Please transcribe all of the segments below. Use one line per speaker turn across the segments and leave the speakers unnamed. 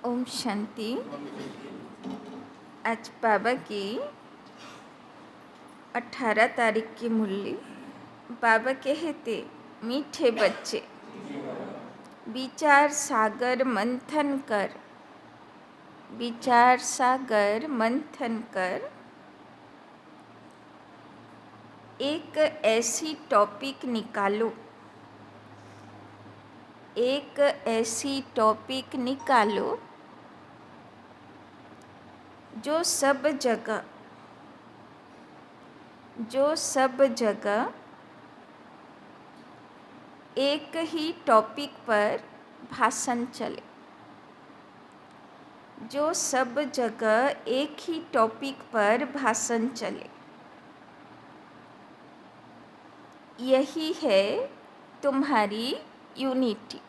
ओम शांति। आज बाबा की 18 तारीख की मुरली। बाबा कहते, मीठे बच्चे विचार सागर मंथन कर, विचार सागर मंथन कर। एक ऐसी टॉपिक निकालो, एक ऐसी टॉपिक निकालो जो सब जगह एक ही टॉपिक पर भाषण चले, जो सब जगह एक ही टॉपिक पर भाषण चले। यही है तुम्हारी यूनिटी,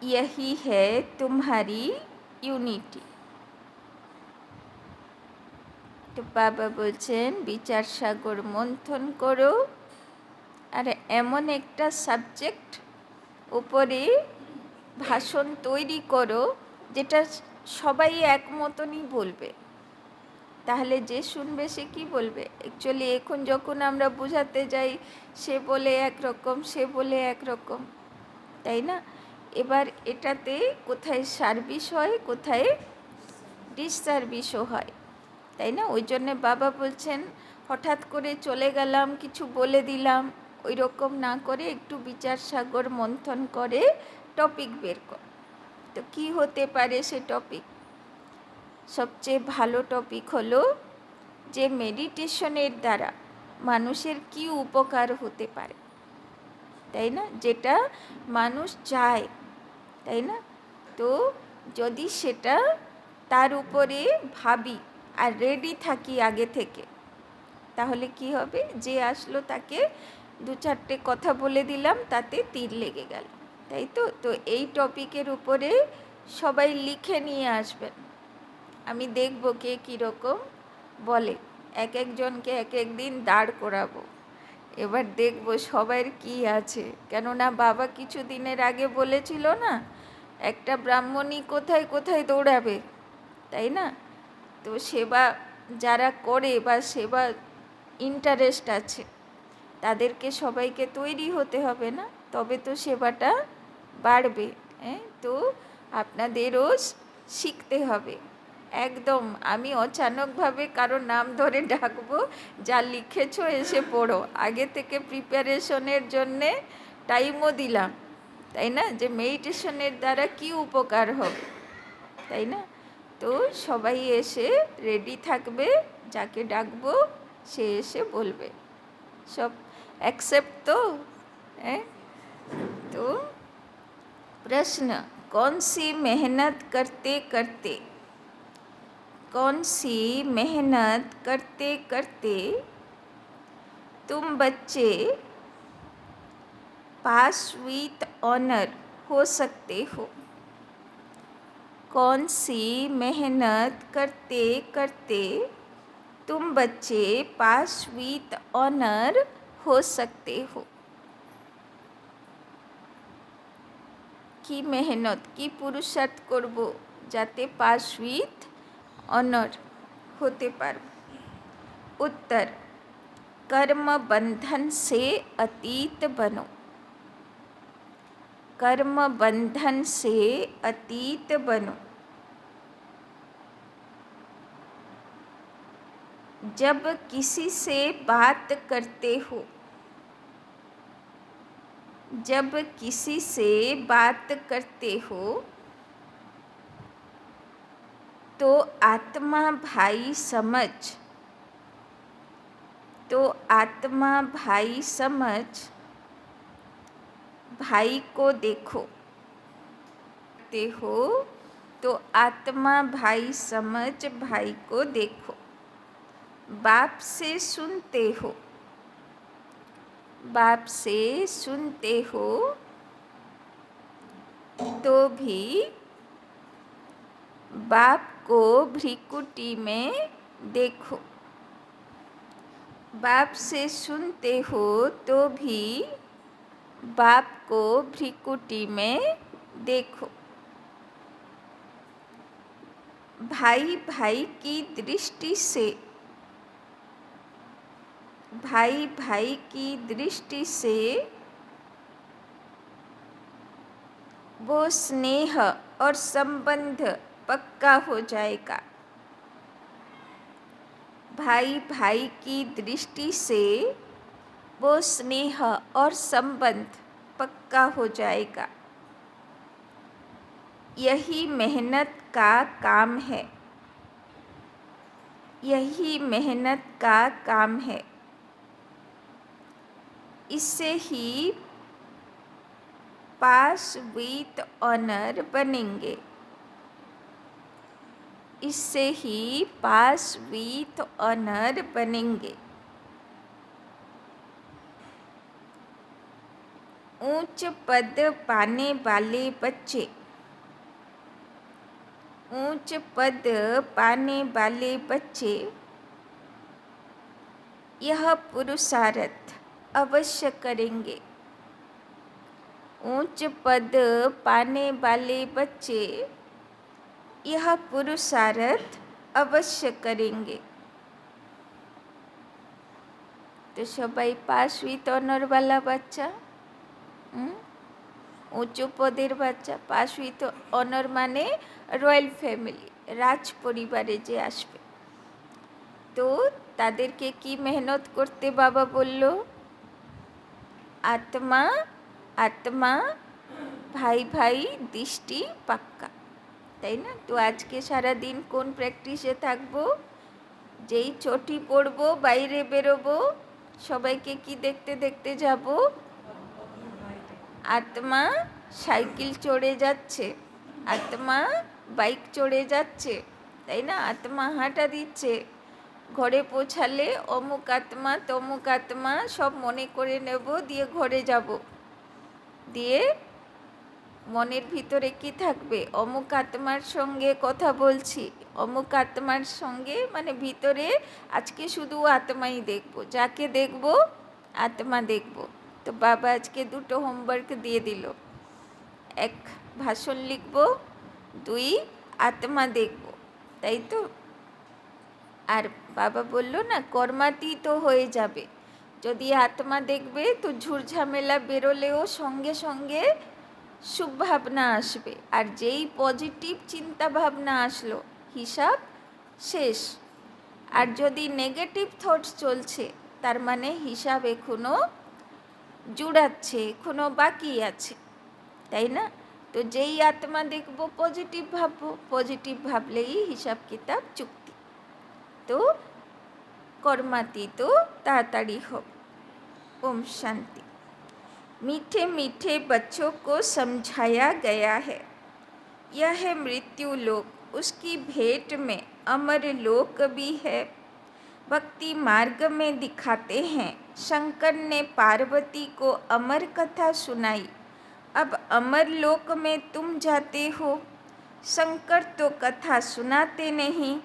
यही है तुम्हारी यूनिटी। তো বাবা বলছেন বিচার সাগর মন্থন করো আর এমন একটা সাবজেক্ট উপরে ভাষণ তৈরি করো যেটা সবাই এক মতনই বলবে। তাহলে যে শুনবে সে কি বলবে? অ্যাকচুয়ালি এখন যখন আমরা বোঝাতে যাই সে বলে একরকম, সে বলে একরকম, তাই না? এবার এটাতে কোথায় সার্ভিস হয়, কোথায় ডিসসার্ভিসও হয়, তাই না? ওই জন্যে বাবা বলছেন হঠাৎ করে চলে গেলাম, কিছু বলে দিলাম, ওই রকম না করে একটু বিচার সাগর মন্থন করে টপিক বের কর। তো কী হতে পারে সে টপিক? সবচেয়ে ভালো টপিক হলো যে মেডিটেশনের দ্বারা মানুষের কি উপকার হতে পারে, তাই না? যেটা মানুষ চায়, তাই না? তো যদি সেটা তার উপরে ভাবি আর রেডি থাকি আগে থেকে, তাহলে কি হবে? যে আসলো তাকে দু চারটে কথা বলে দিলাম, তাতে তীর লেগে গেল, তাই তো? তো এই টপিকের উপরে সবাই লিখে নিয়ে আসবেন, আমি দেখব কে কীরকম বলে। এক একজনকে এক একদিন দাঁড় করাবো, এবার দেখব সবার কি আছে। কেননা বাবা কিছু দিনের আগে বলেছিল না, একটা ব্রাহ্মণী কোথায় কোথায় দৌড়াবে, তাই না? তো সেবা যারা করে বা সেবা ইন্টারেস্ট আছে তাদেরকে সবাইকে তৈরি হতে হবে না, তবে তো সেবাটা বাড়বে। তো আপনাদেরও শিখতে হবে। একদম আমি অচানকভাবে কারো নাম ধরে ডাকবো, যা লিখেছো এসে পড়ো, আগে থেকে প্রিপারেশনের জন্যে টাইমও দিলাম, তাই না? যে মেডিটেশনের দ্বারা কি উপকার হবে, তাই না? তো সবাই এসে রেডি থাকবে, যাকে ডাকবো সে এসে বলবে। सब एक्सेप्ट तो है? तो प्रश्न, कौन सी मेहनत करते करते, कौन सी मेहनत करते करते तुम बच्चे पास विथ ऑनर हो सकते हो? कौन सी मेहनत करते करते तुम बच्चे पास विथ ऑनर हो सकते हो? কি মেহনত, কি পুরুষার্থ করব যাতে পাস উইথ অনর হতে পারব? उत्तर, कर्म बंधन से अतीत बनो, कर्म बंधन से अतीत बनो। जब किसी से बात करते हो, जब किसी से बात करते हो तो आत्मा भाई समझ, तो आत्मा भाई समझ भाई को देखो, ते हो तो आत्मा भाई समझ भाई को देखो। बाप से सुनते हो, बाप से सुनते हो तो भी बाप को भ्रिकुटी में देखो, बाप से सुनते हो तो भी बाप को भ्रिकुटी में देखो। भाई भाई की दृष्टि से, भाई भाई की दृष्टि से वो स्नेह और संबंध पक्का हो जाएगा। भाई भाई की दृष्टि से वो स्नेह और संबंध पक्का हो जाएगा। यही मेहनत का काम है, यही मेहनत का काम है। इससे ही पास विथ ऑनर बनेंगे, इससे ही पास विथ ऑनर बनेंगे। ऊंच पद पाने वाले बच्चे, ऊंच पद पाने वाले बच्चे यह पुरुषार्थ अवश्य करेंगे। ऊंच पद पाने वाले बच्चे यह पुरुषार्थ अवश्य करेंगे। तो सबाई पास विथ ऑनर वाला বাচ্চা, উঁচু পদের বাচ্চা, পাস উইথ অনার মানে রয়্যাল ফ্যামিলি, রাজ পরিবারে যে আসবে। তো তাদেরকে কি মেহনত করতে বাবা বলল? আত্মা আত্মা ভাই ভাই দৃষ্টি পাক্কা, তাই না? তো আজকে সারা দিন কোন প্র্যাকটিসে থাকবো? যেই চটি পড়বো, বাইরে বেরোবো, সবাইকে কি দেখতে দেখতে যাব? আত্মা সাইকেল চড়ে যাচ্ছে, আত্মা বাইক চড়ে যাচ্ছে, তাই না? আত্মা হাঁটা দিচ্ছে। ঘরে পৌঁছালে অমুক আত্মা তমুক আত্মা সব মনে করে নেব, দিয়ে ঘরে যাব। দিয়ে মনের ভিতরে কি থাকবে? অমুক আত্মার সঙ্গে কথা বলছি, অমুক আত্মার সঙ্গে, মানে ভিতরে আজকে শুধু আত্মাই দেখব, যাকে দেখব আত্মা দেখব। তো বাবা আজকে দুটো হোমওয়ার্ক দিয়ে দিল, এক ভাষণ লিখব, দুই আত্মা দেখব, তাই তো? আর বাবা বলল না, কর্মাতীত হয়ে যাবে। যদি আত্মা দেখবে তো ঝুরঝামেলা বেরোলেও সঙ্গে সঙ্গে শুভ ভাবনা আসবে। আর যেই পজিটিভ চিন্তা ভাবনা আসলো, হিসাব শেষ। আর যদি নেগেটিভ থটস চলছে, তার মানে হিসাব এখনো জুড়াচ্ছে, এখনো বাকি আছে, তাই না? তো যেই আত্মা দেখবো পজিটিভ ভাববো, পজিটিভ ভাবলেই হিসাব কিতাব চুক্তি। তো কর্মাতীত তাড়াতাড়ি হোক। ओम शांति। मीठे मीठे बच्चों को समझाया गया है, यह है मृत्यु लोक, उसकी भेंट में अमर लोक भी है। भक्ति मार्ग में दिखाते हैं, शंकर ने पार्वती को अमर कथा सुनाई, अब अमर लोक में तुम जाते हो। शंकर तो कथा सुनाते नहीं,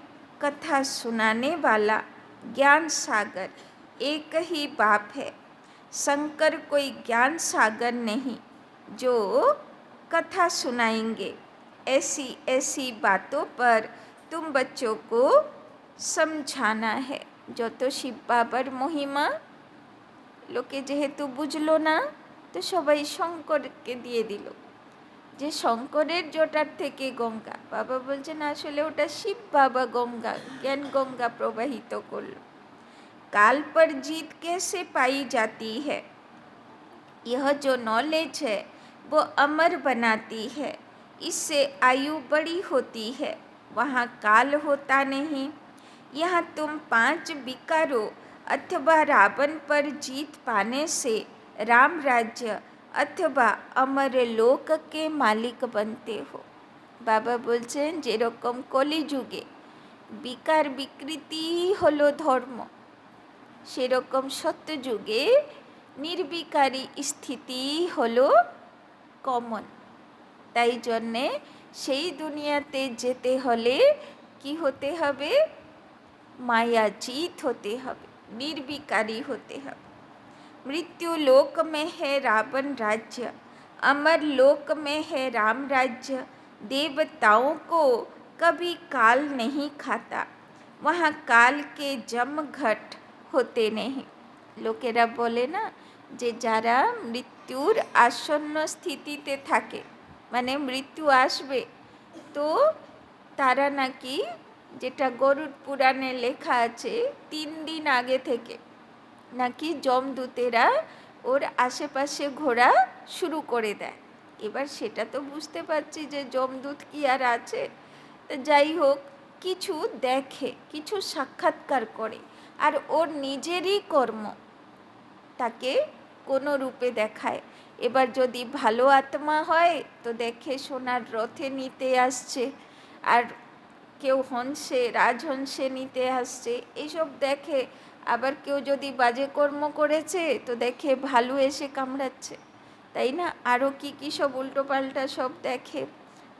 कथा सुनाने वाला ज्ञान सागर एक ही बाप है। शंकर कोई ज्ञान सागर नहीं जो कथा सुनाएंगे। ऐसी ऐसी बातों पर तुम बच्चों को समझाना है। যত শিব বাবার মহিমা লোকে যেহেতু বুঝলো না, তো সবাই শঙ্করকে দিয়ে দিল যে শঙ্করের জটার থেকে গঙ্গা। বাবা বলছেন আসলে ওটা শিব বাবা গঙ্গা, জ্ঞান গঙ্গা প্রবাহিত করলো। काल पर जीत कैसे पाई जाती है? यह जो नॉलेज है वो अमर बनाती है, इससे आयु बड़ी होती है। वहाँ काल होता नहीं। यहाँ तुम 5 विकारों अथवा रावण पर जीत पाने से राम राज्य अथवा अमर लोक के मालिक बनते हो। बाबा बोलছেন যেরকম কলিযুগে বিকার বিকৃতি হলো ধর্ম, সেরকম সত্যযুগে নির্বিকারী স্থিতি হলো কমন। তাই জন্যে সেই দুনিয়াতে যেতে হলে কি হতে হবে? মায়াজিত হতে হবে, নির্বিকারী হতে হবে। मृत्यु लोक में है रावण राज्य, अमर लोक में है राम राज्य। देवताओं को कभी काल नहीं खाता, वहाँ काल के जमघट হতে নেই। লোকেরা বলে না যে যারা মৃত্যুর আসন্ন স্থিতিতে থাকে, মানে মৃত্যু আসবে, তো তারা নাকি, যেটা গরুড় পুরাণে লেখা আছে, 3 দিন আগে থেকে নাকি যমদূতেরা ওর আশেপাশে ঘোরা শুরু করে দেয়। এবার সেটা তো বুঝতে পারছি যে যমদূত কি আর আছে, তো যাই হোক, কিছু দেখে, কিছু সাক্ষাৎকার করে, আর ওর নিজেরই কর্ম তাকে কোনো রূপে দেখায়। এবার যদি ভালো আত্মা হয় তো দেখে সোনার রথে নিতে আসছে, আর কেউ হংসে, রাজহংসে নিতে আসছে, এইসব দেখে। আবার কেউ যদি বাজে কর্ম করেছে তো দেখে ভালু এসে কামড়াচ্ছে, তাই না? আরও কী কী সব উল্টোপাল্টা সব দেখে,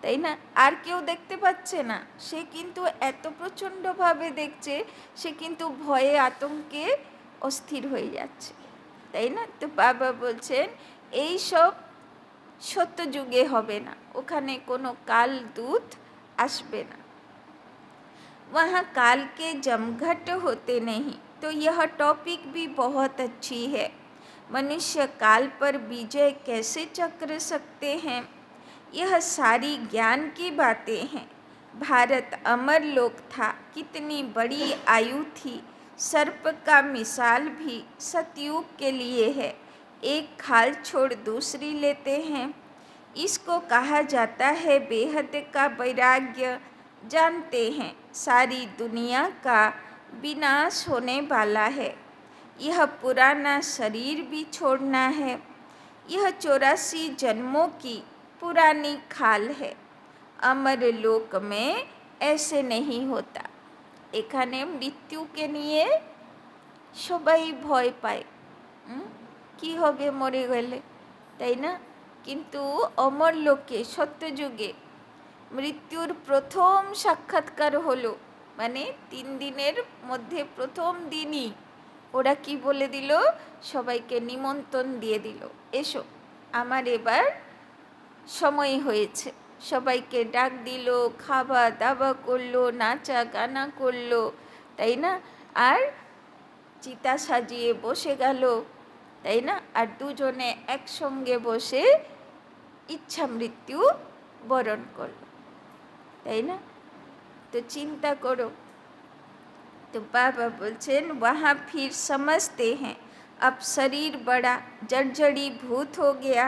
তাই না? আর কেউ দেখতে পাচ্ছে না, সে কিন্তু এত প্রচণ্ডভাবে দেখছে, সে কিন্তু ভয়ে আতঙ্কে অস্থির হয়ে যাচ্ছে, তাই না? তো বাবা বলছেন এই সব সত্যযুগে হবে না, ওখানে কোনো কাল দূত আসবে না, वहाँ काल के जमघट होते नहीं। तो यह टॉपिक भी बहुत अच्छी है। मनुष्य काल पर विजय कैसे चक्र सकते हैं, यह सारी ज्ञान की बातें हैं। भारत अमर लोक था, कितनी बड़ी आयु थी, सर्प का मिसाल भी सतयुग के लिए है, एक खाल छोड़ दूसरी लेते हैं, इसको कहा जाता है बेहद का वैराग्य। जानते हैं सारी दुनिया का विनाश होने वाला है, यह पुराना शरीर भी छोड़ना है, यह 84 जन्मों की पुरानी खाल है, अमर लोक में ऐसे नहीं होता। এখানে মৃত্যুকে নিয়ে সবাই ভয় পায়, কি হবে মরে গেলে, তাই না? কিন্তু অমর লোকে, সত্যযুগে মৃত্যুর প্রথম সাক্ষাৎকার হলো, মানে 3 দিনের মধ্যে প্রথম দিনই ওরা কি বলে দিল, সবাইকে নিমন্ত্রণ দিয়ে দিল, এসো আমার এবার সময় হয়েছে। সবাইকে ডাক দিল, খাওয়া দাওয়া করলো, নাচা গানা করলো, তাই না? আর চিতা সাজিয়ে বসে গেল, তাই না? আর দুজনে একসঙ্গে বসে ইচ্ছা মৃত্যু বরণ করল, তাই না? তো চিন্তা করো। तो बाबा बोलছেন वहाँ फिर समझते हैं अब शरीर बड़ा जर्जरी भूत हो गया,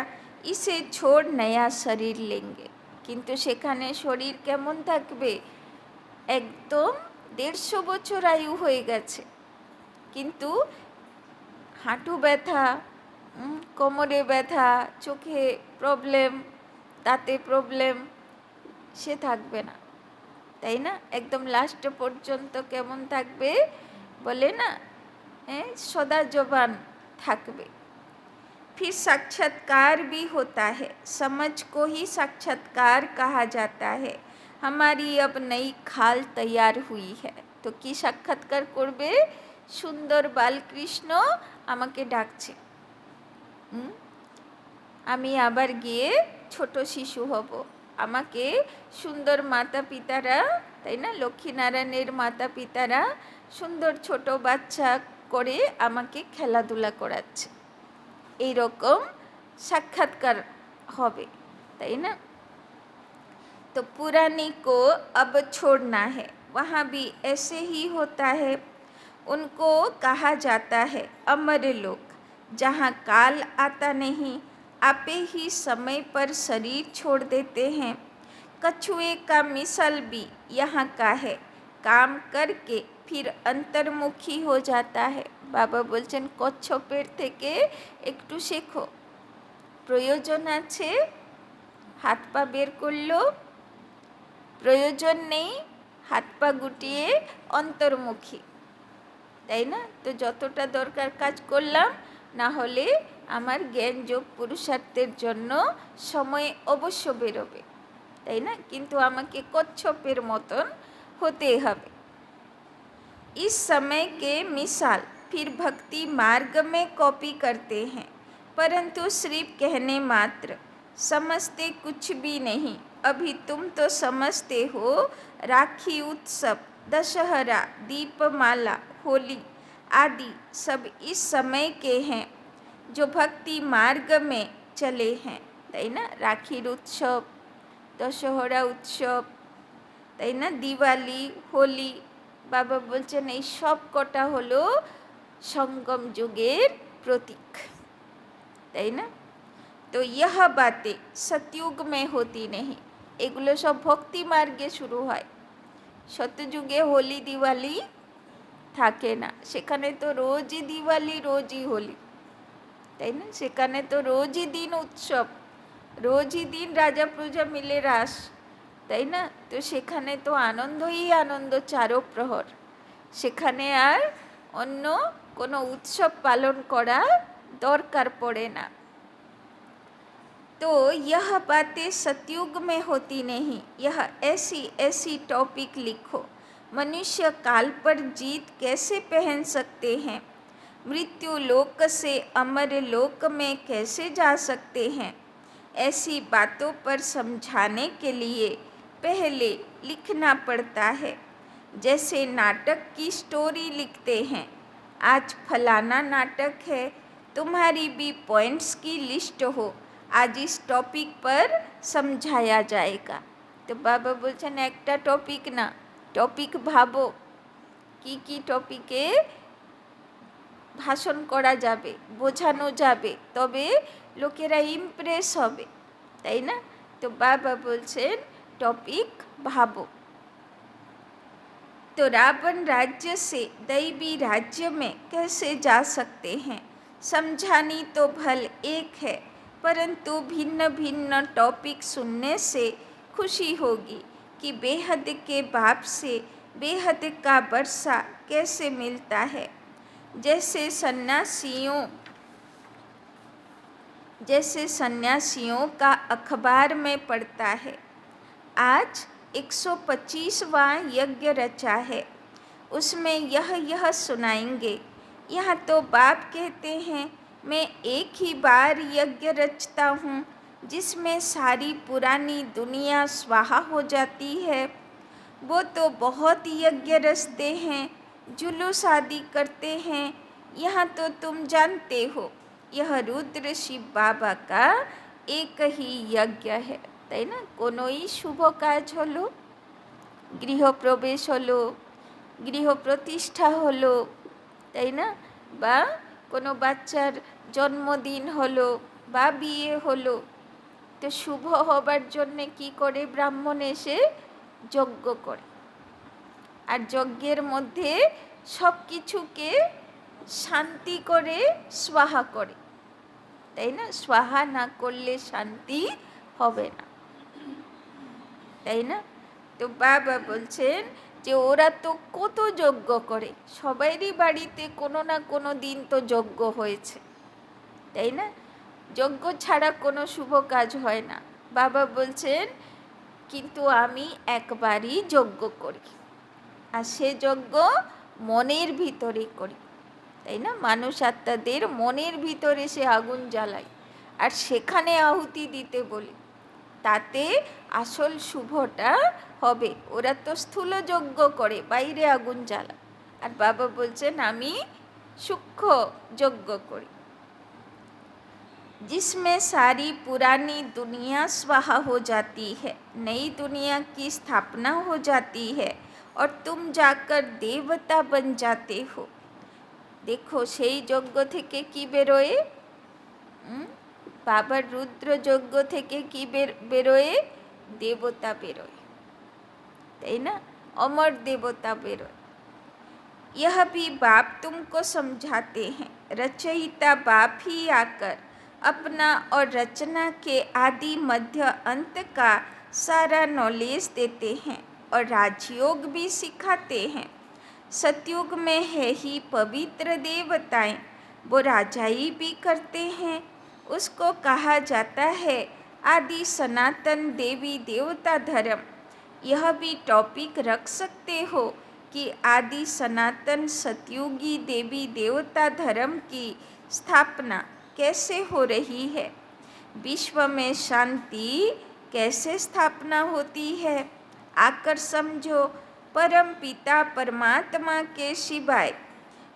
इसे छोड़ नया शरीर लेंगे। কিন্তু সেখানে শরীর কেমন থাকবে, একদম 150 বছর আয়ু হয়ে গেছে, কিন্তু হাঁটু ব্যথা, কোমরে ব্যথা, চোখে প্রবলেম, দাঁতে প্রবলেম, সে থাকবে না, তাই না? একদম লাস্ট পর্যন্ত কেমন থাকবে বলে না, সদা জবান থাকবে। फिर साक्षात्कार भी होता है, समझ को ही साक्षात्कार कहा जाता है। हमारी अब नई खाल तैयार हुई है। तो কি সাক্ষাৎকার করবে, সুন্দর বালকৃষ্ণ আমাকে ডাকছে, আমি আবার গিয়ে ছোট শিশু হব, আমাকে সুন্দর মাতা পিতারা, তাই না, লক্ষ্মীনারায়ণের মাতা পিতারা সুন্দর ছোট বাচ্চা করে আমাকে খেলাধুলা করাচ্ছে, এই রকম সাক্ষাৎকার হবে, তাই না? तो पुरानी को अब छोड़ना है, वहाँ भी ऐसे ही होता है। उनको कहा जाता है अमर लोक, जहाँ काल आता नहीं, आपे ही समय पर शरीर छोड़ देते हैं। कछुए का मिसल भी यहाँ का है, काम करके फिर अंतर्मुखी हो जाता है। बाबा बोलছেন কচ্ছপের থেকে একটু শেখো, প্রয়োজন আছে হাত পা বের করলো, প্রয়োজন নেই হাত পা গুটিয়ে অন্তর্মুখী, তাই না? তো যতটা দরকার কাজ করলাম, না হলে আমার জ্ঞান যোগ পুরুষার্থের জন্য সময় অবশ্য বেরোবে, তাই না? কিন্তু আমাকে কচ্ছপের মতন হতে হবে। इस समय के मिसाल फिर भक्ति मार्ग में कॉपी करते हैं, परंतु सिर्फ कहने मात्र, समझते कुछ भी नहीं। अभी तुम तो समझते हो राखी उत्सव, दशहरा, दीपमाला, होली आदि सब इस समय के हैं जो भक्ति मार्ग में चले हैं, ताई ना। राखीर उत्सव, दशहरा उत्सव, ताई ना, दिवाली, होली, बाबा बोलছেন এই সব কটা হলো संगम যুগের प्रतीक, তাই না। तो यह बातें सतयुग में होती नहीं, এগুলো সব ভক্তি মার্গে শুরু হয়। সত্যযুগে হোলি দিওয়ালি থাকে না, সেখানে তো রোজই দিওয়ালি রোজই হোলি, তাই না। সেখানে তো রোজই দিন উৎসব, রোজই দিন রাজা প্রজা মিলে রাস, তাই না। তো সেখানে তো আনন্দই আনন্দ চারপ্রহর, সেখানে আর অন্য কোনো উৎসব পালন করা দরকার পড়ে না। तो यह बातें सतयुग में होती नहीं, यह ऐसी ऐसी टॉपिक लिखो। मनुष्य काल पर जीत कैसे पहन सकते हैं, मृत्यु लोक से अमर लोक में कैसे जा सकते हैं, ऐसी बातों पर समझाने के लिए पहले लिखना पड़ता है। जैसे नाटक की स्टोरी लिखते हैं, आज फलाना नाटक है, तुम्हारी भी पॉइंट्स की लिस्ट हो, आज इस टॉपिक पर समझाया जाएगा। तो बाबा बोलছেন একটা টপিক না, টপিক ভাবো কি টপিকে ভাষণ করা যাবে, বোঝানো যাবে, তবে লোকেরা ইমপ্রেস হবে, তাই না। তো বাবা বলছেন टॉपिक भाबो। तो रावण राज्य से दैवी राज्य में कैसे जा सकते हैं, समझानी तो भल एक है, परंतु भिन्न भिन्न टॉपिक सुनने से खुशी होगी कि बेहद के बाप से बेहद का वर्षा कैसे मिलता है। जैसे सन्यासियों का अखबार में पढ़ता है, आज 125वां यज्ञ रचा है, उसमें यह सुनाएंगे। यहाँ तो बाप कहते हैं मैं एक ही बार यज्ञ रचता हूँ जिसमें सारी पुरानी दुनिया स्वाहा हो जाती है। वो तो बहुत यज्ञ रचते हैं, जुलूस आदि करते हैं। यहाँ तो तुम जानते हो यह रुद्र शिव बाबा का एक ही यज्ञ है, তাই না। কোনোই শুভ কাজ হলো, গৃহপ্রবেশ হলো, গৃহ প্রতিষ্ঠা হলো, তাই না, বা কোনো বাচ্চার জন্মদিন হলো বা বিয়ে হলো, তো শুভ হবার জন্যে কি করে ব্রাহ্মণ এসে যজ্ঞ করে, আর যজ্ঞের মধ্যে সব কিছুকে শান্তি করে স্বাহা করে, তাই না। স্বাহা না করলে শান্তি হবে না, তাই না। তো বাবা বলছেন যে ওরা তো কত যজ্ঞ করে, সবারই বাড়িতে কোনো না কোনো দিন তো যজ্ঞ হয়েছে, তাই না। যজ্ঞ ছাড়া কোনো শুভ কাজ হয় না। বাবা বলছেন কিন্তু আমি একবারই যজ্ঞ করি, আর সে যজ্ঞ মনের ভিতরে করি, তাই না। মানুষ আত্মাদের মনের ভিতরে সে আগুন জ্বালায় আর সেখানে আহুতি দিতে বলি, তাতে আসল শুভটা হবে। ওরা তো স্থূল যজ্ঞ করে, বাইরে আগুন জ্বালা, আর বাবা বলছেন আমি সূক্ষ্ম যজ্ঞ করি। जिसमें सारी पुरानी दुनिया स्वाहा हो जाती है, नई दुनिया की स्थापना हो जाती है और तुम जाकर देवता बन जाते हो। देखो সেই যজ্ঞ থেকে কি বেরোয়, বাবার রুদ্র যজ্ঞ থেকে কি বেরোয়, দেবতা বেরোয়, তাই না, অমর দেবতা বেরোয়। यह भी बाप तुमको समझाते हैं, रचयिता बाप ही आकर अपना और रचना के आदि मध्य अंत का सारा नॉलेज देते हैं और राजयोग भी सिखाते हैं। सतयुग में है ही पवित्र देवताएं, वो राजाई भी करते हैं, उसको कहा जाता है आदि सनातन देवी देवता धर्म। यह भी टॉपिक रख सकते हो कि आदि सनातन सतयुगी देवी देवता धर्म की स्थापना कैसे हो रही है, विश्व में शांति कैसे स्थापना होती है, आकर समझो। परम पिता परमात्मा के सिवाय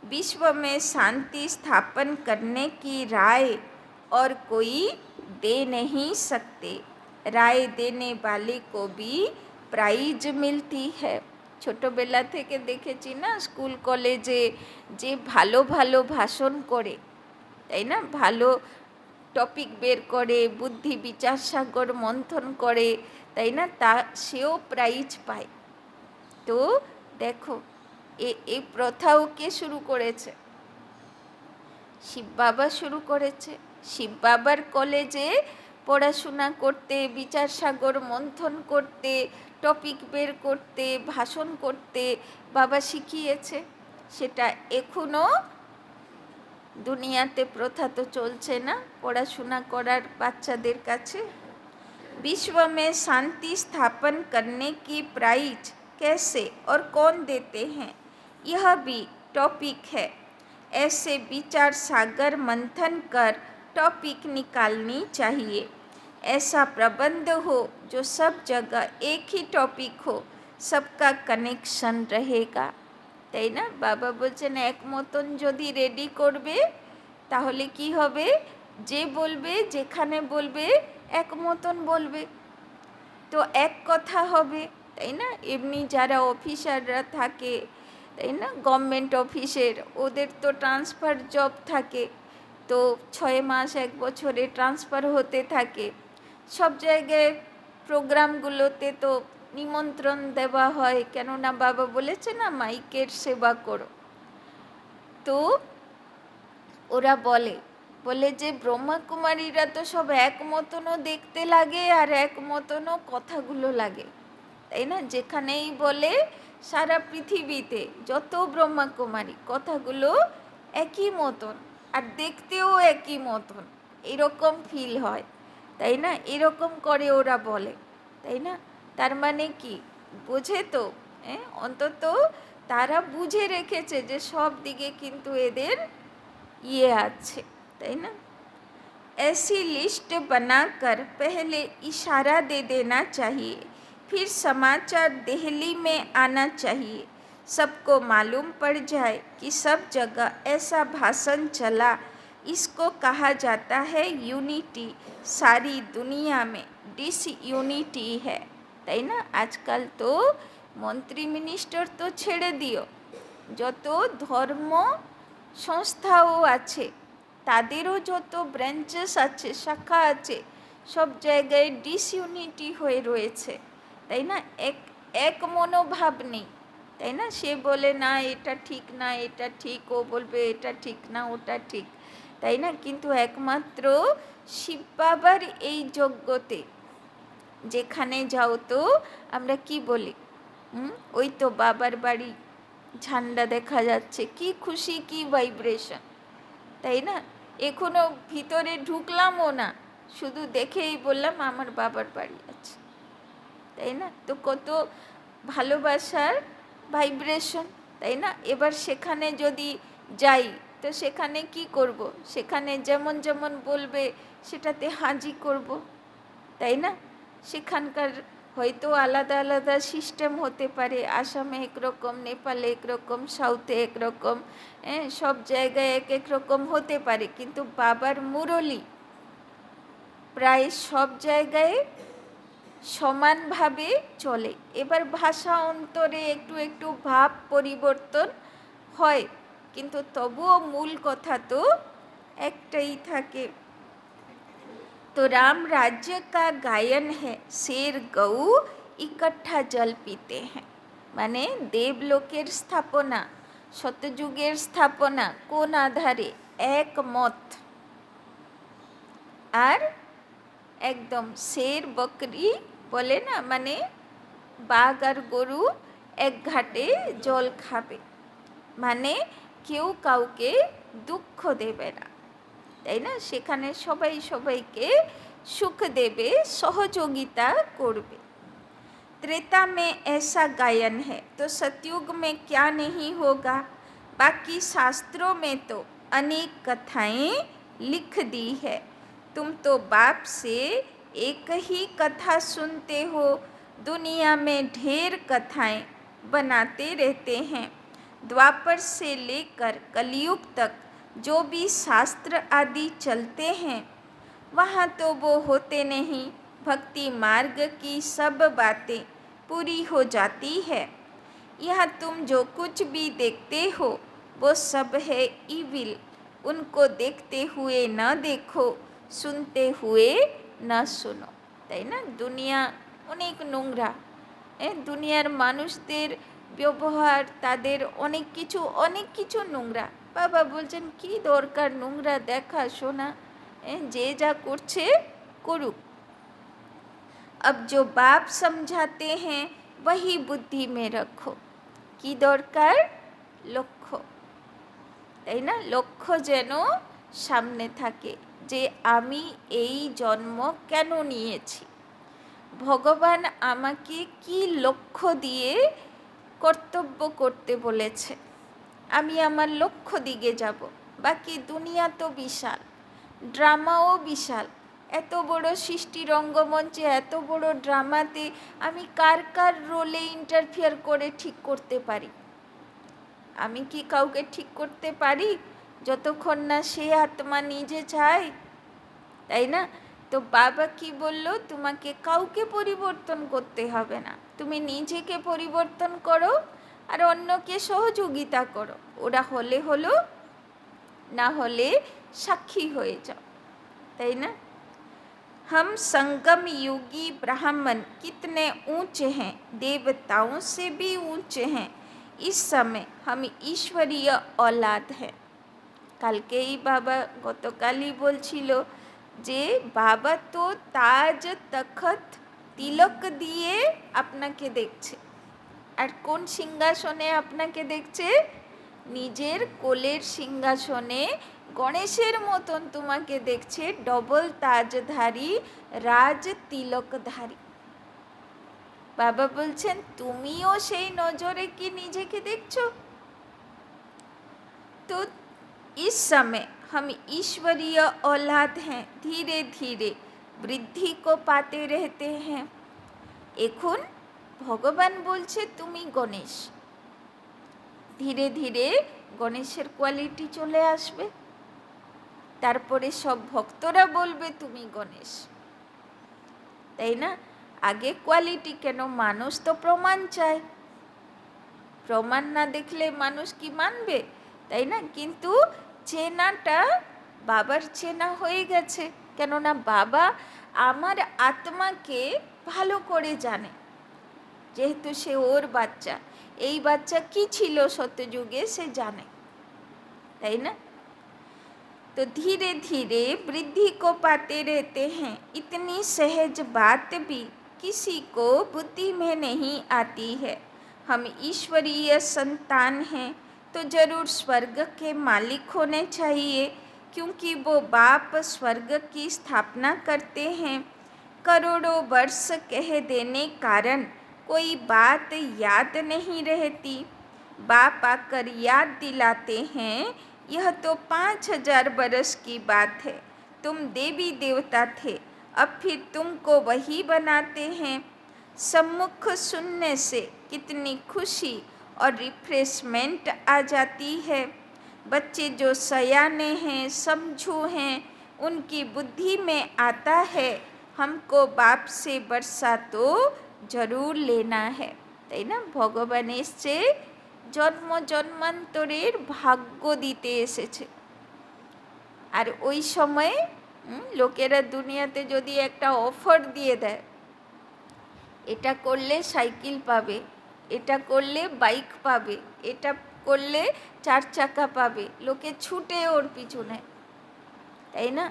विश्व में शांति स्थापन करने की राय और कोई दे नहीं सकते। राय देने वाले को भी प्राइज मिलती है। ছোটবেলা থেকে দেখেছি না, স্কুল কলেজে যে ভালো ভালো ভাষণ করে, তাই না, ভালো টপিক বের করে, বুদ্ধি বিচার সাগর মন্থন করে, তাই না, তা সেও প্রাইজ পায়। তো দেখো, এই প্রথাও কে শুরু করেছে? শিব বাবা শুরু করেছে। শিব বাবার কলেজে পড়াশোনা করতে, বিচার সাগর মন্থন করতে, টপিক বের করতে, ভাষণ করতে বাবা শিখিয়েছে। সেটা এখনও দুনিয়াতে প্রথা তো চলছে না পড়াশোনা করার বাচ্চাদের কাছে। विश्व में शांति स्थापन करने की प्राइज कैसे और कौन देते हैं, यह भी टॉपिक है। ऐसे विचार सागर मंथन कर टॉपिक निकालनी चाहिए। ऐसा प्रबंध हो जो सब जगह एक ही टॉपिक हो, सबका कनेक्शन रहेगा। তাই না, বাবা বলছেন এক মতন যদি রেডি করবে তাহলে কি হবে, যে বলবে যেখানে বলবে এক মতন বলবে, তো এক কথা হবে, তাই না। এমনি যারা অফিসাররা থাকে, তাই না, গভর্নমেন্ট অফিসের, ওদের তো ট্রান্সফার জব থাকে, তো 6 মাস 1 বছরে ট্রান্সফার হতে থাকে। সব জায়গায় প্রোগ্রামগুলোতে তো নিমন্ত্রণ দেওয়া হয়, কেননা বাবা বলেছে না মাইকের সেবা করো। তো ওরা বলে যে ব্রহ্মাকুমারীরা তো সব এক মতনও দেখতে লাগে আর এক মতনও কথাগুলো লাগে, তাই না। যেখানেই বলে সারা পৃথিবীতে যত ব্রহ্মাকুমারী কথাগুলো একই মতন আর দেখতেও একই মতন, এরকম ফিল হয়, তাই না। এরকম করে ওরা বলে, তাই না। তার মানে কি বোঝে তো, অন্তত তারা বুঝে রেখেছে যে সব দিকে কিন্তু এদের ये আছে, তাই না। ऐसी लिस्ट बनाकर पहले इशारा दे देना चाहिए, फिर समाचार दिल्ली में आना चाहिए। सबको मालूम पड़ जाए कि सब जगह ऐसा भाषण चला। इसको कहा जाता है यूनिटी। सारी दुनिया में डिसयूनिटी है, তাই না। আজকাল তো মন্ত্রী মিনিস্টার তো ছেড়ে দিও, যত ধর্ম সংস্থাও আছে তাদেরও যত ব্রাঞ্চেস আছে, শাখা আছে, সব জায়গায় ডিসইউনিটি হয়ে রয়েছে, তাই না। এক মনোভাব নেই, তাই না। সে বলে না এটা ঠিক না, এটা ঠিক, ও বলবে এটা ঠিক না, ওটা ঠিক, তাই না। কিন্তু একমাত্র শিব বাবার এই যজ্ঞতে যেখানে যাও তো আমরা কি বলি, ওই তো বাবার বাড়ি ঝান্ডা দেখা যাচ্ছে, কি খুশি, কি ভাইব্রেশন, তাই না। এখনো ভিতরে ঢুকলামও না, শুধু দেখেই বললাম আমার বাবার বাড়ি আছে, তাই না। তো কত ভালোবাসার ভাইব্রেশন, তাই না। এবার সেখানে যদি যাই তো সেখানে কি করব, সেখানে যেমন যেমন বলবে সেটাতে হাজি করব, তাই না। সেখানকার হয়তো আলাদা আলাদা সিস্টেম হতে পারে, আসামে একরকম, নেপালে একরকম, সাউথে একরকম, সব জায়গায় এক এক রকম হতে পারে, কিন্তু বাবার মুরলি প্রায় সব জায়গায় সমানভাবে চলে। এবার ভাষা অন্তরে একটু একটু ভাব পরিবর্তন হয়, কিন্তু তবুও মূল কথা তো একটাই থাকে। तो राम राज्य का गायन है, शेर गौ इकट्ठा जल पीते हैं। মানে দেবলোকের স্থাপনা, সত্যযুগের স্থাপনা কোন আধারে, এক মত, আর একদম শের বকরি বলে না, মানে বাঘ আর গরু এক ঘাটে জল খাবে, মানে কেউ কাউকে দুঃখ দেবে না, তাই না। সেখানে সবাই সবাইকে সুখ দেবে, সহযোগিতা করবে। त्रेता में ऐसा गायन है तो सतयुग में क्या नहीं होगा। बाकी शास्त्रों में तो अनेक कथाएं लिख दी है। तुम तो बाप से एक ही कथा सुनते हो, दुनिया में ढेर कथाएं बनाते रहते हैं। द्वापर से लेकर कलयुग तक जो भी शास्त्र आदि चलते हैं, वहाँ तो वो होते नहीं। भक्ति मार्ग की सब बातें पूरी हो जाती है। यहाँ तुम जो कुछ भी देखते हो वो सब है इविल। उनको देखते हुए न देखो, सुनते हुए न শুনো। তাই না? দুনিয়া অনেক নোংরা। দুনিয়ার মানুষদের ব্যবহার, তাদের অনেক কিছু নোংরা। বাবা বলছেন কি দরকার নোংরা দেখা শোনা, যে যা করছে করুক। अब जो बाप समझाते हैं वही बुद्धि में रखो। কি দরকার? লক্ষ্য, তাই না? লক্ষ্য যেন সামনে থাকে যে আমি এই জন্ম কেন নিয়েছি, ভগবান আমাকে কি লক্ষ্য দিয়ে কর্তব্য করতে বলেছে, আমি আমার লক্ষ্য দিকে যাব। বাকি দুনিয়া তো বিশাল, ড্রামাও বিশাল। এত বড় সৃষ্টি রঙ্গমঞ্চে, এত বড় ড্রামাতে আমি কার কার রোলে ইন্টারফিয়ার করে ঠিক করতে পারি? আমি কি কাউকে ঠিক করতে পারি যতক্ষণ না সে আত্মা নিজে চায়, তাই না? তো বাবা কি বলল, তোমাকে কাউকে পরিবর্তন করতে হবে না, তুমি নিজেকে পরিবর্তন করো আর অন্যকে সহযোগিতা করো। ওরা হলে হলো, না হলে সাক্ষী হয়ে যাও, তাই না? हम संगम युगी ब्राह्मण कितने ऊंचे हैं, देवताओं से भी ऊंचे हैं। इस समय हम ईश्वरीय औलाद हैं। কালকেই বাবা, গতকালই বলছিল যে বাবা তো তাজ তখত তিলক দিয়ে আপনাকে দেখছে। আর কোন সিংহাসনে আপনাকে দেখছে? নিজের কোলের সিংহাসনে গণেশের মতন তোমাকে দেখছে, ডবল তাজধারী, রাজ তিলকধারী। বাবা বলছেন তুমিও সেই নজরে কি নিজেকে দেখছো? তো इस समय हम ईश्वरीय औलाद हैं, धीरे धीरे বৃদ্ধি को पाते रहते हैं। এখন ভগবান বলছে তুমি গণেশ, ধীরে ধীরে গণেশের কোয়ালিটি চলে আসবে। তারপরে সব ভক্তরা বলবে তুমি গণেশ, তাই না? আগে কোয়ালিটি কেন? মানুষ তো প্রমাণ চায়, প্রমাণ না দেখলে মানুষ কি মানবে, তাই না? কিন্তু চেনাটা বাবার চেনা হয়ে গেছে, কেননা বাবা আমার আত্মাকে ভালো করে জানে, যেহেতু সে ওর বাচ্চা। এই বাচ্চা কি ছিল সত্যযুগে সে জানে, তাই না? तो धीरे धीरे वृद्धि को पाते रहते हैं। इतनी सहज बात भी किसी को बुद्धि में नहीं आती है। हम ईश्वरीय संतान हैं तो जरूर स्वर्ग के मालिक होने चाहिए, क्योंकि वो बाप स्वर्ग की स्थापना करते हैं। करोड़ों वर्ष कह देने कारण कोई बात याद नहीं रहती। बाप आकर याद दिलाते हैं, यह तो 5000 बरस की बात है, तुम देवी देवता थे, अब फिर तुमको वही बनाते हैं। सम्मुख सुनने से कितनी खुशी और रिफ्रेशमेंट आ जाती है। बच्चे जो सयाने हैं, समझू हैं, उनकी बुद्धि में आता है हमको बाप से वर्षा तो जरूर लेना है, তাই না? ভগবান এসছে জন্ম জন্মান্তরের ভাগ্য দিতে এসেছে। আর ওই সময়ে লোকেরা দুনিয়াতে যদি একটা অফার দিয়ে দেয়, এটা করলে সাইকেল পাবে, এটা করলে বাইক পাবে, এটা করলে 4 চাকা পাবে, লোকে ছুটে ওর পিছনে, তাই না?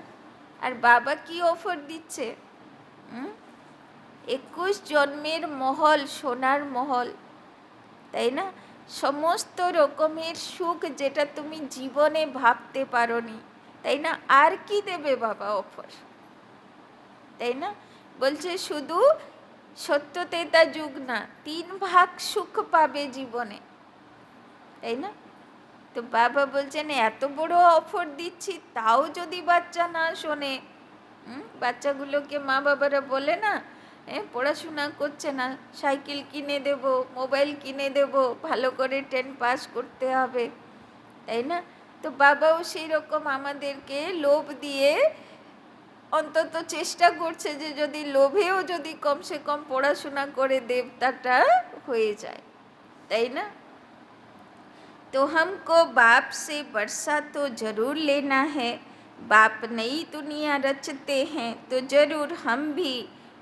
আর বাবা কি অফার দিচ্ছে? 21 জন্মের মহল, সোনার মহল, তাই না? সমস্ত রকমের সুখ যেটা তুমি জীবনে ভাবতে পারোনি, তাই না? আর কি দেবে বাবা অফার, তাই না? বলছে শুধু সত্যতেতা যুগ না, 3 ভাগ সুখ পাবে জীবনে, তাই না? তো বাবা বলছেন এত বড় অফার দিচ্ছি, তাও যদি বাচ্চা না শোনে, বাচ্চাগুলোকে মা বাবারা বলে না, পড়াশোনা করছে না, সাইকেল কিনে দেব, মোবাইল কিনে দেব, ভালো করে 10 পাস করতে হবে, তাই না? তো বাবাও সেই রকম আমাদেরকে লোভ দিয়ে অন্তত চেষ্টা করছে যে যদি লোভেও যদি কমসে কম পড়াশোনা করে দেবতাটা হয়ে যায়, তাই না? तो हमको बाप से वर्षा तो ज़रूर लेना है। बाप नई दुनिया रचते हैं तो ज़रूर हम भी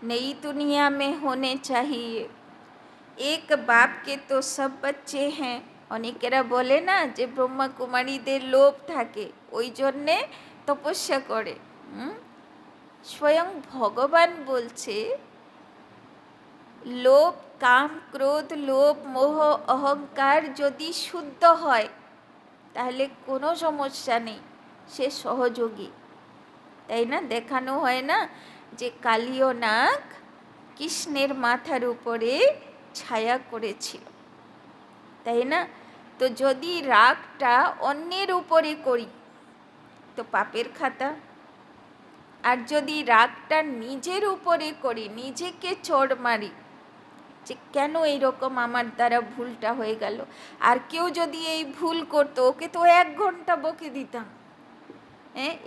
नई दुनिया में होने चाहिए। एक बाप के तो सब बच्चे हैं। অনেকেরা বলে না যে ব্রহ্মা কুমারীদের লোভ থাকে, ওই জন্যে তপস্যা করে। স্বয়ং ভগবান বলছে লোভ, কাম, ক্রোধ, লোভ, মোহ, অহংকার যদি শুদ্ধ হয় তাহলে কোনো সমস্যা নেই, সে সহযোগী, তাই না? দেখানো হয় না যে কালীয় নাগ কৃষ্ণের মাথার উপরে ছায়া করেছিল, তাই না? তো যদি রাগটা অন্যের উপরে করি তো পাপের খাতা, আর যদি রাগটা নিজের উপরে করি, নিজেকে চড় মারি যে কেন এইরকম আমার দ্বারা ভুলটা হয়ে গেল, আর কেউ যদি এই ভুল করতো ওকে তো 1 ঘন্টা বকে দিতাম,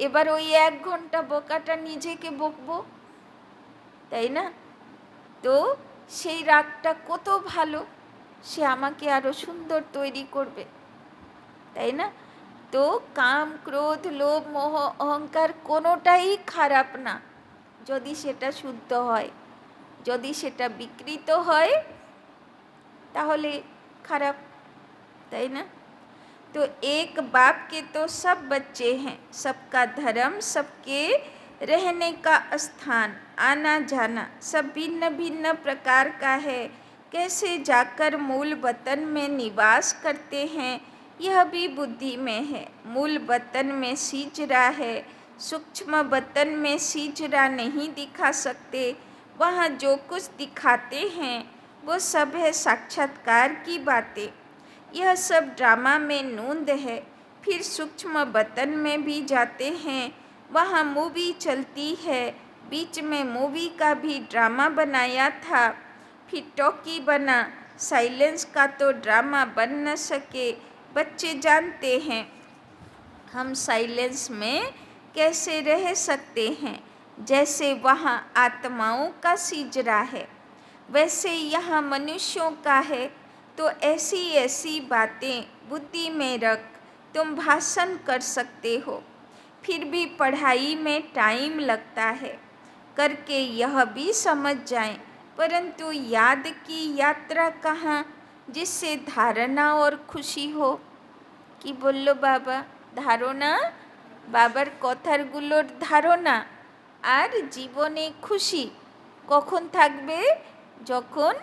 এবার ওই 1 ঘন্টা বকাটা নিজেকে বকবো, তাই না? তো সেই রাগটা কত ভালো, সে আমাকে আরো সুন্দর তৈরি করবে, তাই না? তো কাম, ক্রোধ, লোভ, মোহ, অহংকার কোনোটাই খারাপ না যদি সেটা শুদ্ধ হয়। যদি সেটা বিকৃত হয় তাহলে খারাপ, তাই না? तो एक बाप के तो सब बच्चे हैं, सबका धर्म, सबके रहने का स्थान, आना जाना सब भिन्न भिन्न प्रकार का है। कैसे जाकर मूल वतन में निवास करते हैं यह भी बुद्धि में है। मूल वतन में सीजरा है, सूक्ष्म वतन में सीजरा नहीं दिखा सकते। वहाँ जो कुछ दिखाते हैं वो सब है साक्षात्कार की बातें। यह सब ड्रामा में नूंद है। फिर सूक्ष्म वतन में भी जाते हैं, वहाँ मूवी चलती है। बीच में मूवी का भी ड्रामा बनाया था, फिर टॉकी बना। साइलेंस का तो ड्रामा बन न सके। बच्चे जानते हैं हम साइलेंस में कैसे रह सकते हैं। जैसे वहाँ आत्माओं का सीजरा है वैसे यहाँ मनुष्यों का है। तो ऐसी ऐसी बातें बुद्धि में रख तुम भाषण कर सकते हो। फिर भी पढ़ाई में टाइम लगता है, करके यह भी समझ जाएं। परंतु याद की यात्रा कहाँ जिससे धारणा और खुशी हो। কি বলল বাবা? ধারণা, বাবার কথাগুলোর ধারণা আর জীবনে খুশি কখন থাকবে? যখন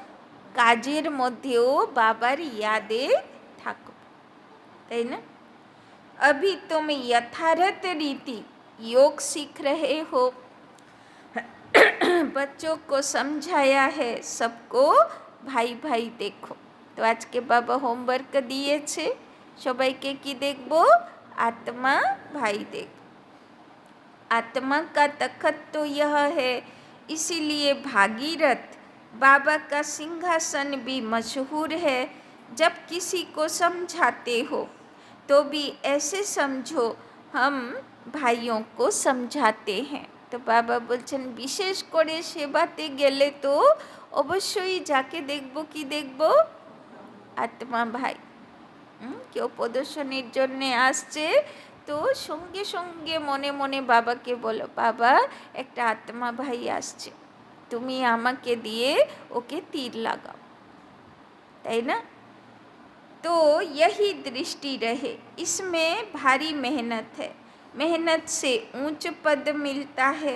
কাজের মধ্যেও বাবার ইয়াদে থাকো, তাই না? अभी तुम यथार्थ रीति योग सीख रहे हो। बच्चों को समझाया है सबको भाई भाई देखो। तो आज के बाबा होमवर्क दिएছে সবাইকে কি দেখবো? आत्मा भाई देख। आत्मा का तखत तो यह है, इसीलिए भागीरथ बाबा का सिंहासन भी मशहूर है। जब किसी को समझाते हो तो भी ऐसे समझो हम भाइयों को समझाते हैं। तो बाबा বলছেন বিশেষ করে সেবাতে গেলে তো অবশ্যই যাকে দেখবো কি দেখবো? আত্মা ভাই। কেউ প্রদর্শনীর জন্যে আসছে তো সঙ্গে সঙ্গে মনে মনে বাবাকে বলো, বাবা একটা আত্মা ভাই আসছে, তুমি আমাকে দিয়ে ওকে তীর লাগাও, তাই না? तो यही दृष्टि रहे। इसमें भारी मेहनत है, मेहनत से ऊंच पद मिलता है।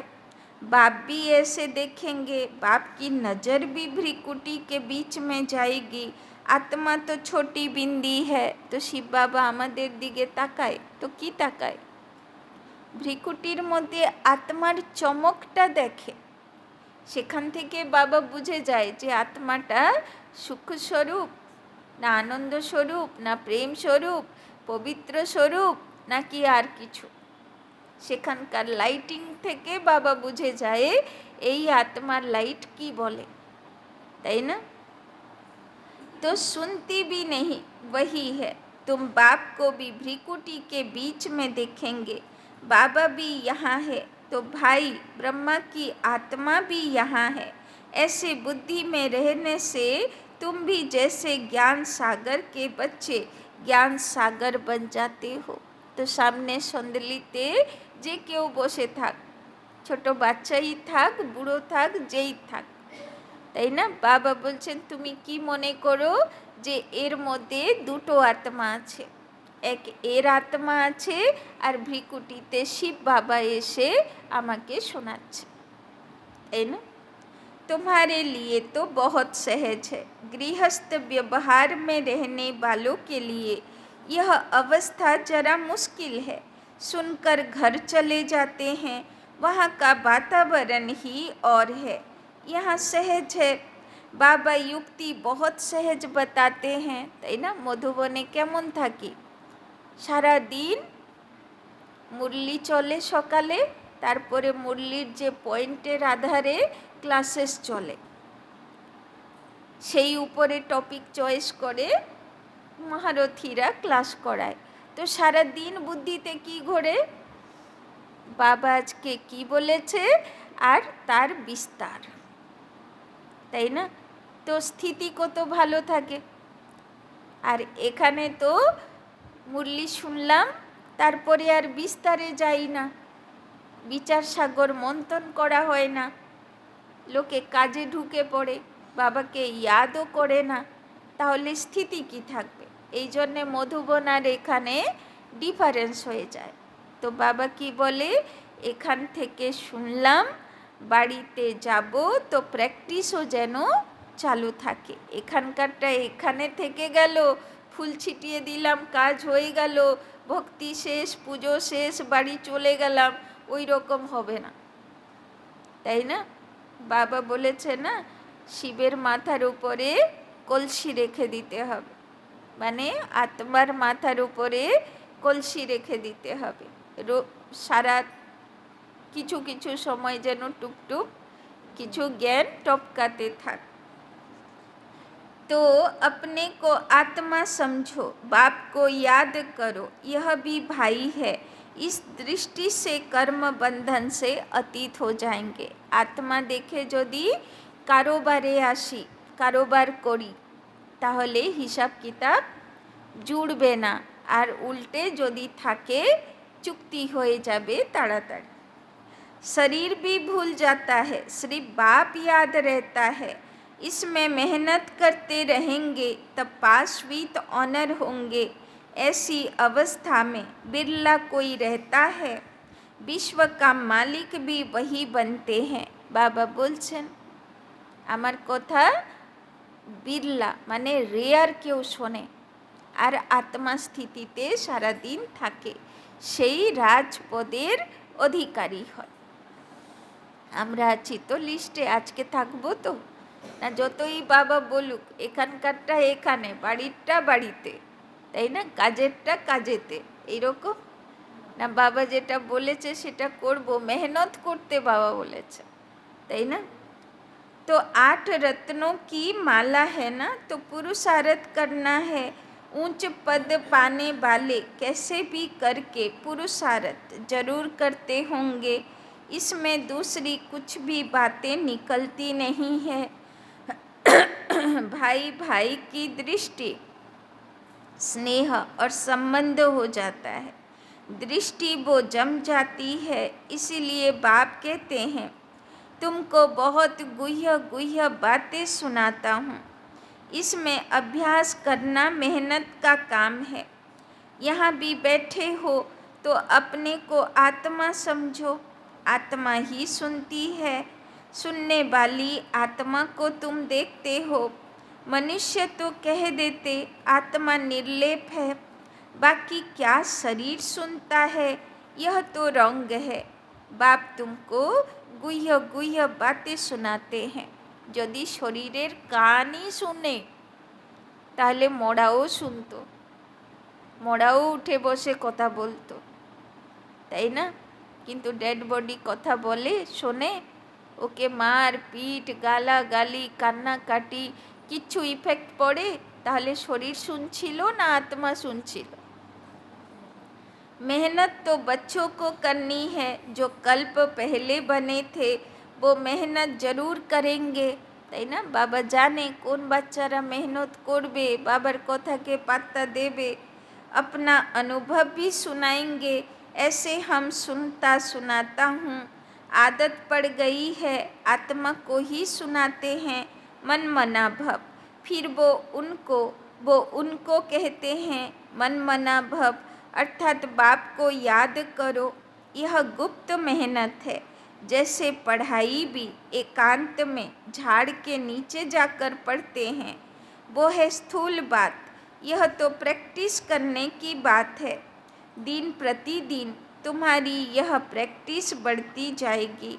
बाप भी ऐसे देखेंगे, बाप की नज़र भी भ्रिकुटी के बीच में जाएगी। आत्मा तो छोटी बिंदी है, तो शिव बाबा আমাদের দিকে তাকায় তো কি তাকায়? ভ্রিকুটির মধ্যে আত্মার চমকটা দেখে, সেখান থেকে বাবা বুঝে যায় যে আত্মাটা সুখ স্বরূপ না আনন্দ স্বরূপ না প্রেম স্বরূপ পবিত্র স্বরূপ নাকি আর কিছু। সেখানকার লাইটিং থেকে বাবা বুঝে যায় এই আত্মার লাইট কি বলে, তাই না? तो सुनती भी नहीं वही है। तुम बाप को भी भ्रिकुटी के बीच में देखेंगे, बाबा भी यहाँ है, तो भाई ब्रह्मा की आत्मा भी यहाँ है। ऐसे बुद्धि में रहने से तुम भी जैसे ज्ञान सागर के बच्चे ज्ञान सागर बन जाते हो। तो सामने सन्दलिते যে কেউ বসে থাক, ছোট বাচ্চাই থাক, বুড়ো থাক, যেই থাক, তাই না? বাবা বলছেন তুমি কি মনে করো যে এর মধ্যে দুটো আত্মা আছে, এক এর আত্মা আছে আর ভ্রিকুটিতে শিব বাবা এসে আমাকে শোনাচ্ছে, তাই না? तुम्हारे लिए तो बहुत सहज है, गृहस्थ व्यवहार में रहने वालों के लिए यह अवस्था जरा मुश्किल है। सुनकर घर चले जाते हैं, वहाँ का वातावरण ही और है, यहाँ सहज है। बाबा युक्ति बहुत सहज बताते हैं, তাই না? মধুবনে কেমন থাকি, সারা দিন মুরলি চলে সকালে, তারপরে মুরলির যে পয়েন্টের আধারে ক্লাসেস চলে, সেই উপরে টপিক চয়েস করে মহারথীরা ক্লাস করায়। তো সারা দিন বুদ্ধিতে কি ঘোরে, বাবা আজকে কি বলেছে আর তার বিস্তার, তাই না? তো স্থিতি কত ভালো থাকে। আর এখানে তো মুরলি শুনলাম, তারপরে আর বিস্তারে যাই না, বিচার সাগর মন্থন করা হয় না, লোকে কাজে ঢুকে পড়ে, বাবাকে ইয়াদও করে না, তাহলে স্থিতি কি থাকবে? এই জন্যে মধুবন আর এখানে ডিফারেন্স হয়ে যায়। তো বাবা কি বলে, এখান থেকে শুনলাম, বাড়িতে যাব তো প্র্যাকটিসও যেন চালু থাকে। এখানকারটা এখানে থেকে গেল, ফুল ছিটিয়ে দিলাম, কাজ হয়ে গেল, ভক্তি শেষ, পুজো শেষ, বাড়ি চলে গেলাম, ওই রকম হবে না, তাই না? বাবা বলেছে না, শিবের মাথার উপরে কলসি রেখে দিতে হবে, মানে আত্মার মাথার উপরে কলসি রেখে দিতে হবে, সারা কিছু কিছু সময় যেন টুপটুপ কিছু জ্ঞান टपकाते থাক। तो अपने को आत्मा समझो, बाप को याद करो, यह भी भाई है। इस दृष्टि से कर्म बंधन से अतीत हो जाएंगे। आत्मा देखे যদি কারোবারে আসি, কারোবার করি, তাহলে হিসাব কিতাব জুড়বে না, আর উল্টে যদি থাকে চুক্তি হয়ে যাবে তাড়াতাড়ি। शरीर भी भूल जाता है, सिर्फ बाप याद रहता है। इसमें मेहनत करते रहेंगे तब पाशवीत ऑनर होंगे। ऐसी अवस्था में बिरला कोई रहता है, विश्व का मालिक भी वही बनते हैं। बाबा बोलছেন আমার কথা বিরলা মানে রেয়ার কেউ শোনে আর আত্মা স্থিতিতে সারাদিন থাকে, সেই রাজপদের অধিকারী হয়। আমরা আছি তো লিস্টে, আজকে থাকবো তো না, যতই বাবা বলুক এখানকারটা এখানে, বাড়িরটা বাড়িতে, তাই না? কাজেরটা কাজেতে, এইরকম না? বাবা যেটা বলেছে সেটা করব, মেহনত করতে বাবা বলেছে, তাই না? तो 8 रत्नों की माला है ना, तो पुरुषार्थ करना है। ऊंच पद पाने वाले कैसे भी करके पुरुषार्थ जरूर करते होंगे, इसमें दूसरी कुछ भी बातें निकलती नहीं है। भाई भाई की दृष्टि, स्नेह और संबंध हो जाता है, दृष्टि वो जम जाती है। इसीलिए बाप कहते हैं तुमको बहुत गुह्य गुह्य बातें सुनाता हूँ, इसमें अभ्यास करना मेहनत का काम है। यहाँ भी बैठे हो तो अपने को आत्मा समझो, आत्मा ही सुनती है, सुनने वाली आत्मा को तुम देखते हो। मनुष्य तो कह देते आत्मा निर्लेप है, बाकी क्या शरीर सुनता है, यह तो रंग है। बाप तुमको गुह्य गुह्य बातें सुनाते हैं। যদি শরীরের কানই শুনে তাহলে মরাও শুনতো, মরাও উঠে বসে কথা বলতো, তাই না? কিন্তু ডেড বডি কথা বলে, শোনে? ওকে মার পিট, গালাগালি, কান্নাকাটি কিচ্ছু ইফেক্ট পড়ে? তাহলে শরীর শুনছিল না আত্মা শুনছিল? मेहनत तो बच्चों को करनी है, जो कल्प पहले बने थे वो मेहनत जरूर करेंगे, তাই না? বাবা জানে কোন বাচ্চারা মেহনত করবে, বাবার কথাকে পাত্তা দেবে। अपना अनुभव भी सुनाएंगे, ऐसे हम सुनता सुनाता हूँ, आदत पड़ गई है, आत्मा को ही सुनाते हैं मन मना भव। फिर वो उनको कहते हैं मन मना भव, अर्थात बाप को याद करो। यह गुप्त मेहनत है, जैसे पढ़ाई भी एकांत में झाड़ के नीचे जाकर पढ़ते हैं, वो है स्थूल बात। यह तो प्रैक्टिस करने की बात है। दिन प्रतिदिन तुम्हारी यह प्रैक्टिस बढ़ती जाएगी।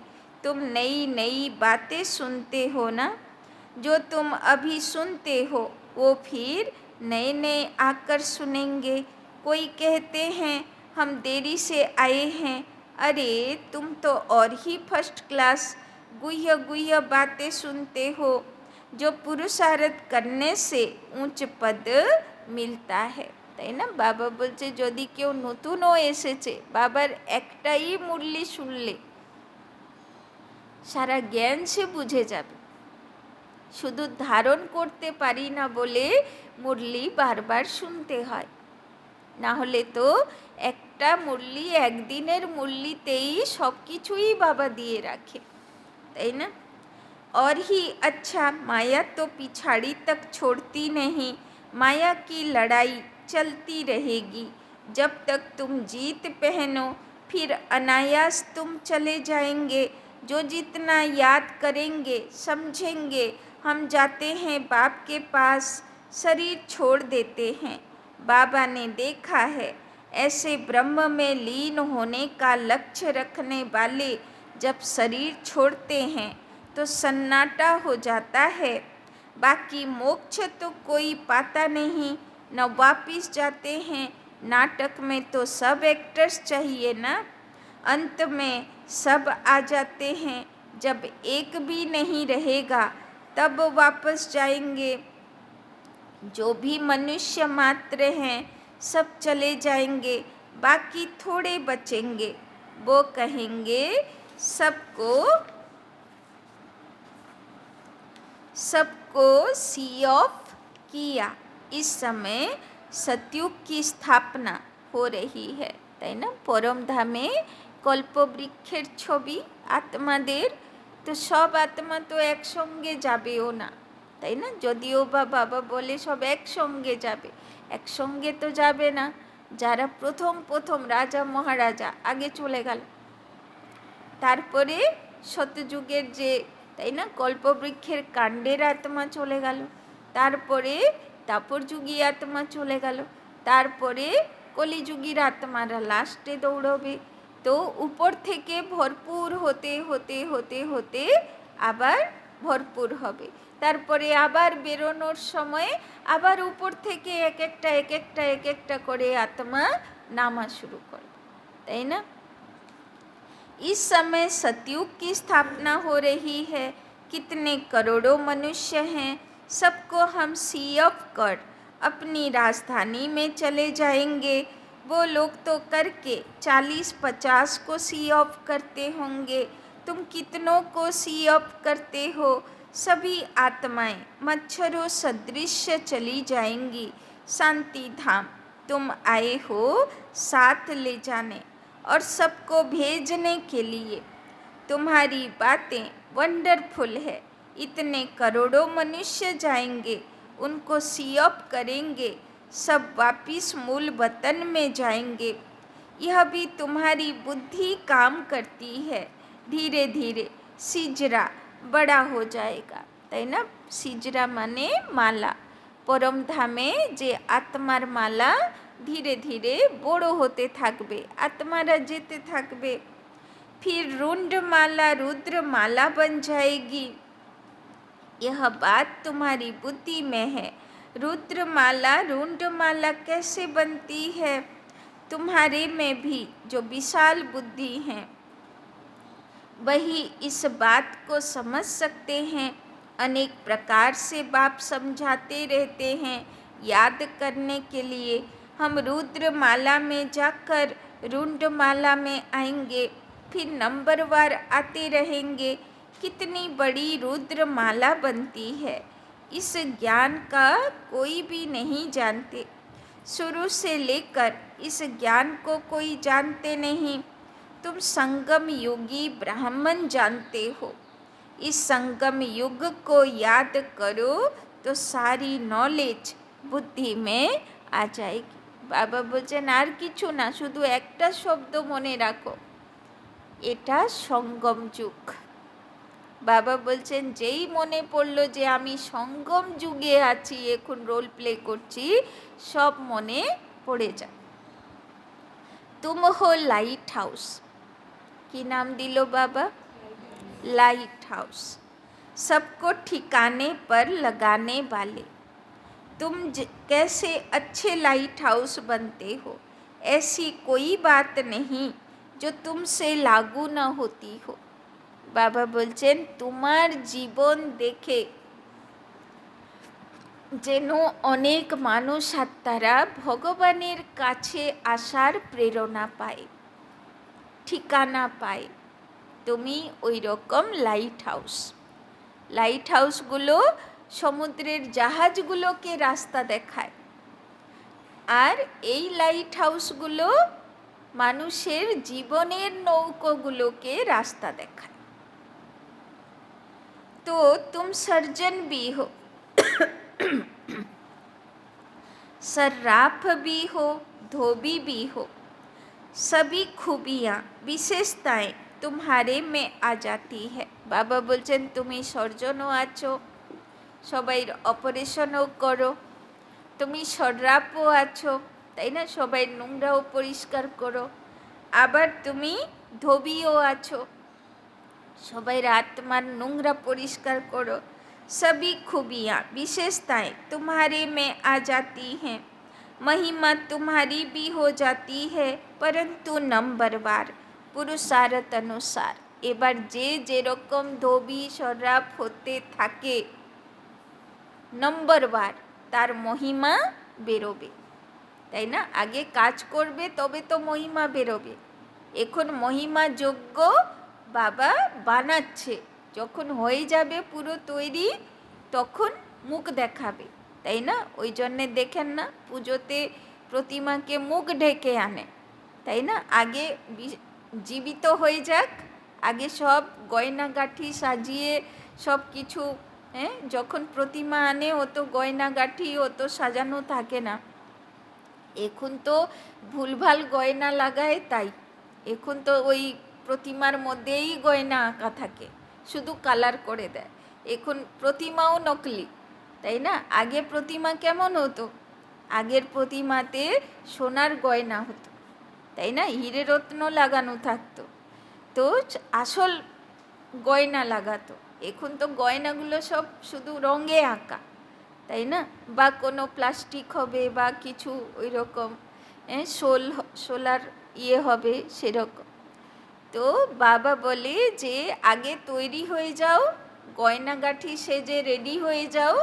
तुम नई नई बातें सुनते हो ना, जो तुम अभी सुनते हो वो फिर नए नए आकर सुनेंगे। कोई कहते हैं हम देरी से आए हैं, अरे तुम तो और ही फर्स्ट क्लास गुह्य गुह्य बातें सुनते हो, जो पुरुषार्थ करने से ऊंच पद मिलता है, তাই না? বাবা বলছে যদি কেউ নতুনও এসেছে, বাবার একটাই মুরলি শুনলে সারা জ্ঞান সে বুঝে যাবে। শুধু ধারণ করতে পারি না বলে মুরলি বারবার শুনতে হয়, না হলে তো একটা মুরলি, একদিনের মুরলিতেই সব কিছুই বাবা দিয়ে রাখে, তাই না? और ही अच्छा, माया तो पिछाड़ी तक छोड़ती नहीं, माया की लड़ाई चलती रहेगी। जब तक तुम जीत पहनो फिर अनायास तुम चले जाएंगे। जो जितना याद करेंगे समझेंगे हम जाते हैं बाप के पास, शरीर छोड़ देते हैं। बाबा ने देखा है ऐसे ब्रह्म में लीन होने का लक्ष्य रखने वाले जब शरीर छोड़ते हैं तो सन्नाटा हो जाता है। बाकी मोक्ष तो कोई पाता नहीं, न वापिस जाते हैं। नाटक में तो सब एक्टर्स चाहिए ना, अंत में सब आ जाते हैं। जब एक भी नहीं रहेगा तब वापस जाएंगे। जो भी मनुष्य मात्र हैं सब चले जाएंगे, बाकी थोड़े बचेंगे। वो कहेंगे सबको सी ऑफ किया। इस समय सतयुग की स्थापना हो रही है, তাই না? পরম ধামে কল্পবৃক্ষের ছবি আত্মাদের, তো সব আত্মা তো একসঙ্গে যাবেও না, তাই না? যদিও বা বাবা বলে সব একসঙ্গে যাবে, একসঙ্গে তো যাবে না। যারা প্রথম রাজা মহারাজা আগে চলে গেল, তারপরে শতযুগের যে, তাই না, কল্পবৃক্ষের কাণ্ডের আত্মা চলে গেল, তারপরে তাপরযুগী আত্মা চলে গেল, তারপরে কলিযুগীর আত্মারা লাস্টে দৌড়বে। তো উপর থেকে ভরপুর হতে হতে হতে হতে আবার ভরপুর হবে, তারপরে আবার বেরোনোর সময় আবার উপর থেকে এক একটা করে আত্মা নামা শুরু করে, তাই না? इस समय सतयुग की स्थापना हो रही है। कितने करोड़ों मनुष्य हैं, सबको हम सी ऑफ कर अपनी राजधानी में चले जाएंगे। वो लोग तो करके 40-50 को सी ऑफ करते होंगे। तुम कितनों को सी ऑफ करते हो? सभी आत्माएं मच्छरों सदृश चली जाएंगी शांति धाम। तुम आए हो साथ ले जाने और सबको भेजने के लिए। तुम्हारी बातें वंडरफुल है। इतने करोड़ों मनुष्य जाएंगे, उनको सी ऑफ करेंगे, सब वापिस मूल वतन में जाएंगे। यह भी तुम्हारी बुद्धि काम करती है। धीरे धीरे सिजरा बड़ा हो जाएगा, তাই না? সিজরা মানে মালা, পরম ধামে যে আত্মার মালা ধীরে ধীরে বড় হতে থাকবে, আত্মারা যেতে থাকবে। फिर रुंड माला रुद्र माला बन जाएगी। यह बात तुम्हारी बुद्धि में है। रुद्र माला रुंड माला कैसे बनती है? तुम्हारे में भी जो विशाल बुद्धि है वही इस बात को समझ सकते हैं। अनेक प्रकार से बाप समझाते रहते हैं। याद करने के लिए हम रुद्रमाला में जाकर रुंडमाला में आएंगे, फिर नंबरवार आते रहेंगे। कितनी बड़ी रुद्रमाला बनती है, इस ज्ञान का कोई भी नहीं जानते। शुरू से लेकर इस ज्ञान को कोई जानते नहीं। तुम संगम युगी ब्राह्मण जानते हो। इस संगम युग को याद करो तो सारी नॉलेज बुद्धि में आ जाएगी। বাবা বলছেন আর কিছু না, শুধু একটা শব্দ মনে রাখো, এটা সঙ্গম যুগ। বাবা বলছেন যেই মনে পড়লো যে আমি সঙ্গম যুগে আছি, এখন রোল প্লে করছি, সব মনে পড়ে যায়। तुम हो लाइट हाउस। की नाम दिलो बाबा? लाइट हाउस, सबको ठिकाने पर लगाने वाले। तुम कैसे अच्छे लाइट हाउस बनते हो, ऐसी कोई बात नहीं जो तुमसे लागू न होती हो। बाबा बोलছেন তোমার জীবন দেখে যেন অনেক মানুষ আত্মারা ভগবানের কাছে আসার প্রেরণা পায়, ঠিকানা পায়। তুমি ওই রকম লাইট হাউস। লাইট হাউসগুলো সমুদ্রের জাহাজগুলোকে রাস্তা দেখায়, আর এই লাইট হাউসগুলো মানুষের জীবনের নৌকোগুলোকে রাস্তা দেখায়। तो तुम सर्जन भी हो, सर्राफ भी हो, धोबी भी हो। सभी खूबियाँ विशेषताएं तुम्हारे में आ जाती है। बाबा बोलছেন তুমি सर्जनও আছো, সবাইর অপারেশনও করো। তুমি সর্রাপও আছো, তাই না? সবাই নোংরাও পরিষ্কার করো। আবার তুমি ধোবিও আছো, সবাইয়ের আত্মার নোংরা পরিষ্কার করো। सभी खूबियाँ विशेषताएं तुम्हारे में आ जाती हैं। महिमा तुम्हारी भी हो जाती है, परंतु नंबरवार पुरुषार्थ अनुसार। এবার যে যেরকম ধোবি সর্রাপ হতে থাকে, নম্বরবার তার মহিমা বেরোবে, তাই না? আগে কাজ করবে তবে তো মহিমা বেরোবে। এখন মহিমা যোগ্য বাবা বানাচ্ছে, যখন হয়ে যাবে পুরো তৈরি তখন মুখ দেখাবে, তাই না? ওই জন্যে দেখেন না পুজোতে প্রতিমাকে মুখ ঢেকে আনে, তাই না? আগে জীবিত হয়ে যাক, আগে সব গয়নাগাঠি সাজিয়ে সব কিছু, যখন প্রতিমা আনে অত গয়নাগাঠি অত সাজানো থাকে না। এখন তো ভুলভাল গয়না লাগায়, তাই এখন তো ওই প্রতিমার মধ্যেই গয়না আঁকা থাকে, শুধু কালার করে দেয়। এখন প্রতিমাও নকলি, তাই না? আগে প্রতিমা কেমন হতো? আগের প্রতিমাতে সোনার গয়না হতো, তাই না? হিরে রত্ন লাগানো থাকতো, তো আসল গয়না লাগাতো। এখন তো গয়নাগুলো সব শুধু রঙে আঁকা, তাই না? বা কোনো প্লাস্টিক হবে বা কিছু ওই রকম সোলার হবে সেরকম। তো বাবা বলে যে আগে তৈরি হয়ে যাও, গয়নাগাঠি সেজে রেডি হয়ে যাও,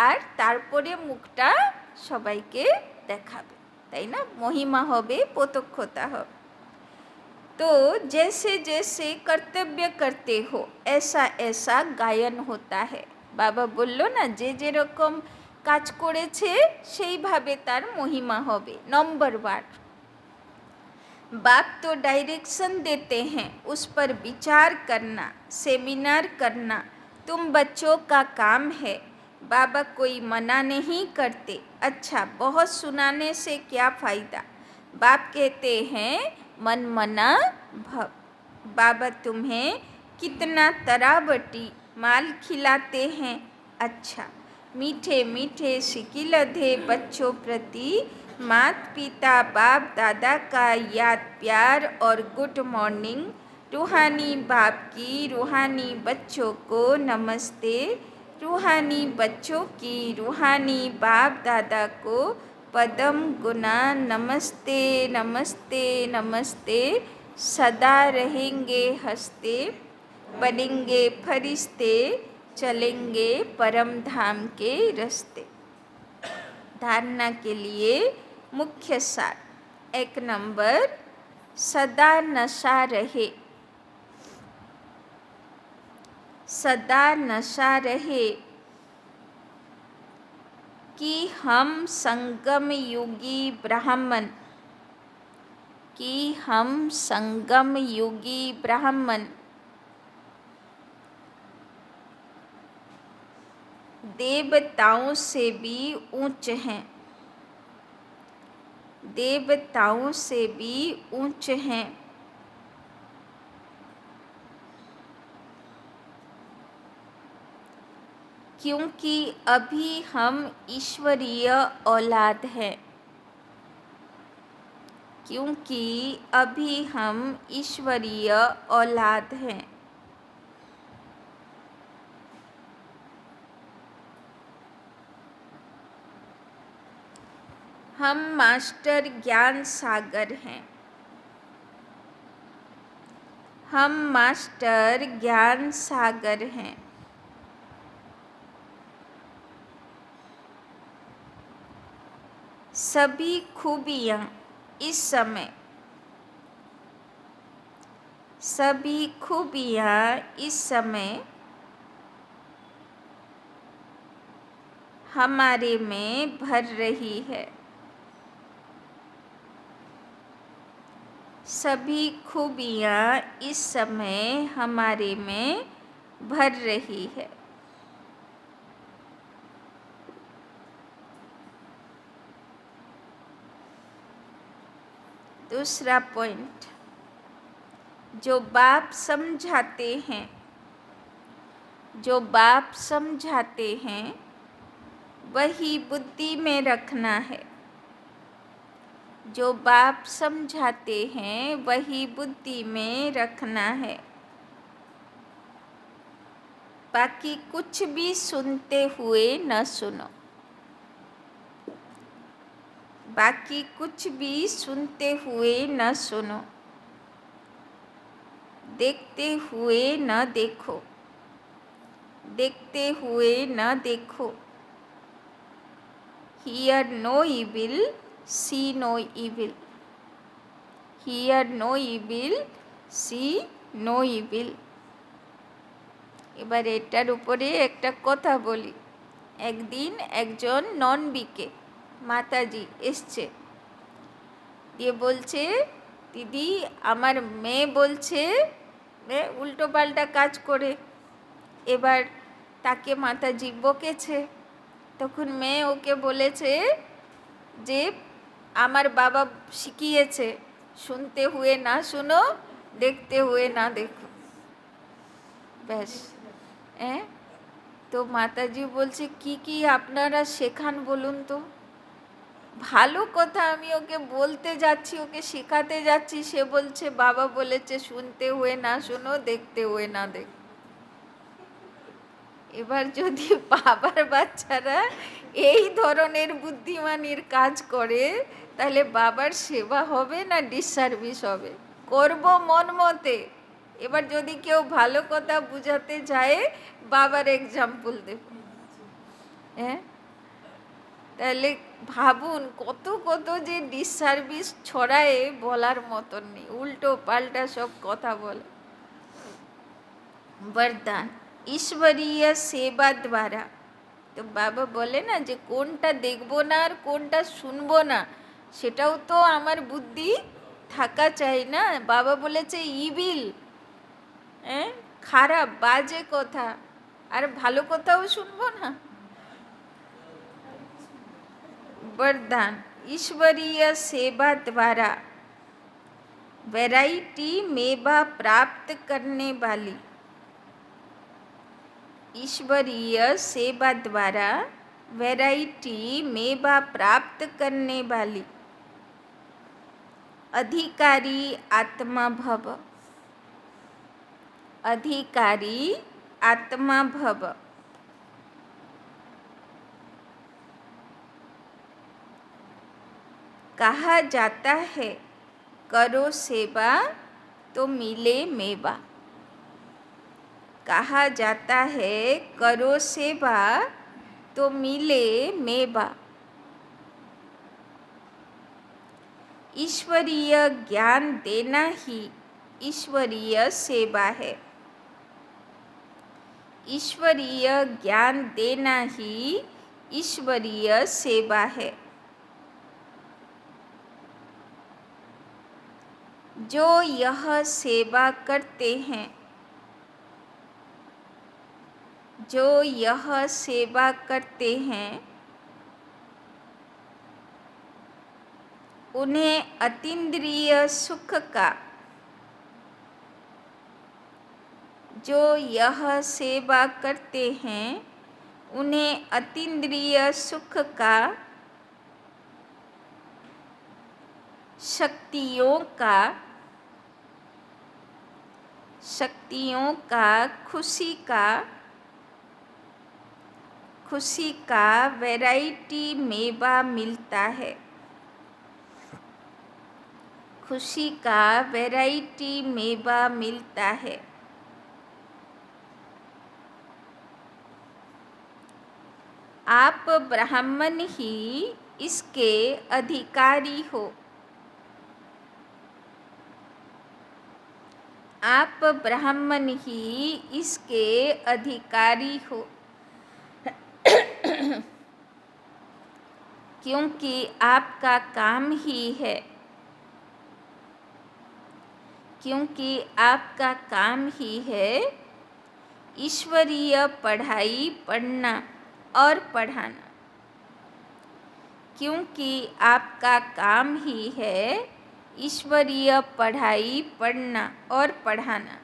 আর তারপরে মুখটা সবাইকে দেখাবে, তাই না? মহিমা হবে, প্রত্যক্ষতা হবে। तो जैसे जैसे कर्तव्य करते हो ऐसा ऐसा गायन होता है। বাবা বলল না, যে যেরকম কাজ করেছে সেইভাবে তার মহিমা হবে। নম্বরবার बाप तो डायरेक्शन देते हैं, उस पर विचार करना, सेमिनार करना तुम बच्चों का काम है। बाबा कोई मना नहीं करते। अच्छा, बहुत सुनाने से क्या फ़ायदा? बाप कहते हैं मन मना भव। बाबा तुम्हें कितना तरावटी माल खिलाते हैं। अच्छा, मीठे मीठे सिकिलधे बच्चों प्रति माता पिता बाप दादा का याद प्यार और गुड मॉर्निंग। रूहानी बाप की रूहानी बच्चों को नमस्ते। रूहानी बच्चों की रूहानी बाप दादा को पदम गुना नमस्ते नमस्ते नमस्ते। सदा रहेंगे हंसते, बनेंगे फरिश्ते, चलेंगे परम धाम के रास्ते। धारणा के लिए मुख्य सार। 1 नंबर, सदा नशा रहे। सदा नशा रहे कि हम संगम योगी ब्राह्मण, कि हम संगम योगी ब्राह्मण देवताओं से भी ऊंच हैं, देवताओं से भी ऊंच हैं। क्योंकि अभी हम ईश्वरीय औलाद हैं, क्योंकि अभी हम ईश्वरीय औलाद हैं। हम मास्टर ज्ञान सागर हैं, हम मास्टर ज्ञान सागर हैं। सभी खूबियाँ इस समय, सभी खूबियाँ इस समय हमारे में भर रही है। सभी खूबियाँ इस समय हमारे में भर रही है। दूसरा पॉइंट, जो बाप समझाते हैं, जो बाप समझाते हैं वही बुद्धि में रखना है। जो बाप समझाते हैं वही बुद्धि में रखना है। बाकी कुछ भी सुनते हुए न सुनो, बाकी कुछ भी सुनते हुए न सुनो, देखते हुए न देखो, देखते हुए न देखो। Hear no evil, see no evil. Hear no evil, see no evil. এবার এটার উপরে একটা কথা বলি। একদিন একজন নন বিকে মাতাজি এসছে, দিয়ে বলছে, দিদি আমার মেয়ে বলছে উল্টো পাল্টা কাজ করে। এবার তাকে মাতাজি বকেছে। তখন মেয়ে ওকে বলেছে যে আমার বাবা শিখিয়েছে, শুনতে হুয়ে না শুনো, দেখতে হুয়ে না দেখো। ব্যাস। হ্যাঁ, তো মাতাজি বলছে কি কি আপনারা শেখান বলুন তো। ভালো কথা আমি ওকে বলতে যাচ্ছি, ওকে শেখাতে যাচ্ছি, সে বলছে বাবা বলেছে শুনতে হুয়ে না শুনো, দেখতে হুয়ে না দেখো। এবার যদি বাবার বাচ্চারা এই ধরনের বুদ্ধিমানের কাজ করে, তাহলে বাবার সেবা হবে না ডিসসার্ভিস হবে? করব মন মতে। এবার যদি কেউ ভালো কথা বুঝাতে যায়, বাবার এক্সাম্পল দেব। হ্যাঁ, তাহলে ভাবুন কত কত যে ডিসসার্ভিস ছড়ায় বলার মতন নেই, উল্টো পাল্টা সব কথা বলে। वरदान ईश्वरीय सेवा द्वारा। তো বাবা বলে না যে কোনটা দেখবো না আর কোনটা শুনবো না, সেটাও তো আমার বুদ্ধি থাকা চাই না। বাবা বলেছে ইভিল, হ্যাঁ, খারাপ বাজে কথা, আর ভালো কথাও শুনবো না। वरदान ईश्वरीय सेवा द्वारा वैरायटी मेवा प्राप्त करने वाली। ईश्वरीय सेवा द्वारा वैरायटी मेवा प्राप्त करने वाली अधिकारी आत्मा भव। अधिकारी आत्मा भव। कहा जाता है करो सेवा तो मिले मेवा। कहा जाता है करो सेवा तो मिले मेवा। ईश्वरीय ज्ञान देना ही ईश्वरीय सेवा है। ईश्वरीय ज्ञान देना ही ईश्वरीय सेवा है। जो यह सेवा करते हैं, जो यह सेवा करते हैं, उन्हें अतीन्द्रिय सुख का, जो यह सेवा करते हैं उन्हें अतीन्द्रिय सुख का, शक्तियों का, खुशी का वैरायटी मेवा मिलता है। खुशी का वैरायटी मेवा मिलता है। आप ब्राह्मण ही इसके अधिकारी हो। आप ब्राह्मण ही इसके अधिकारी हो। क्योंकि आपका काम ही है, क्योंकि आपका काम ही है ईश्वरीय पढ़ाई पढ़ना और पढ़ाना। क्योंकि आपका काम ही है ईश्वरीय पढ़ाई पढ़ना और पढ़ाना,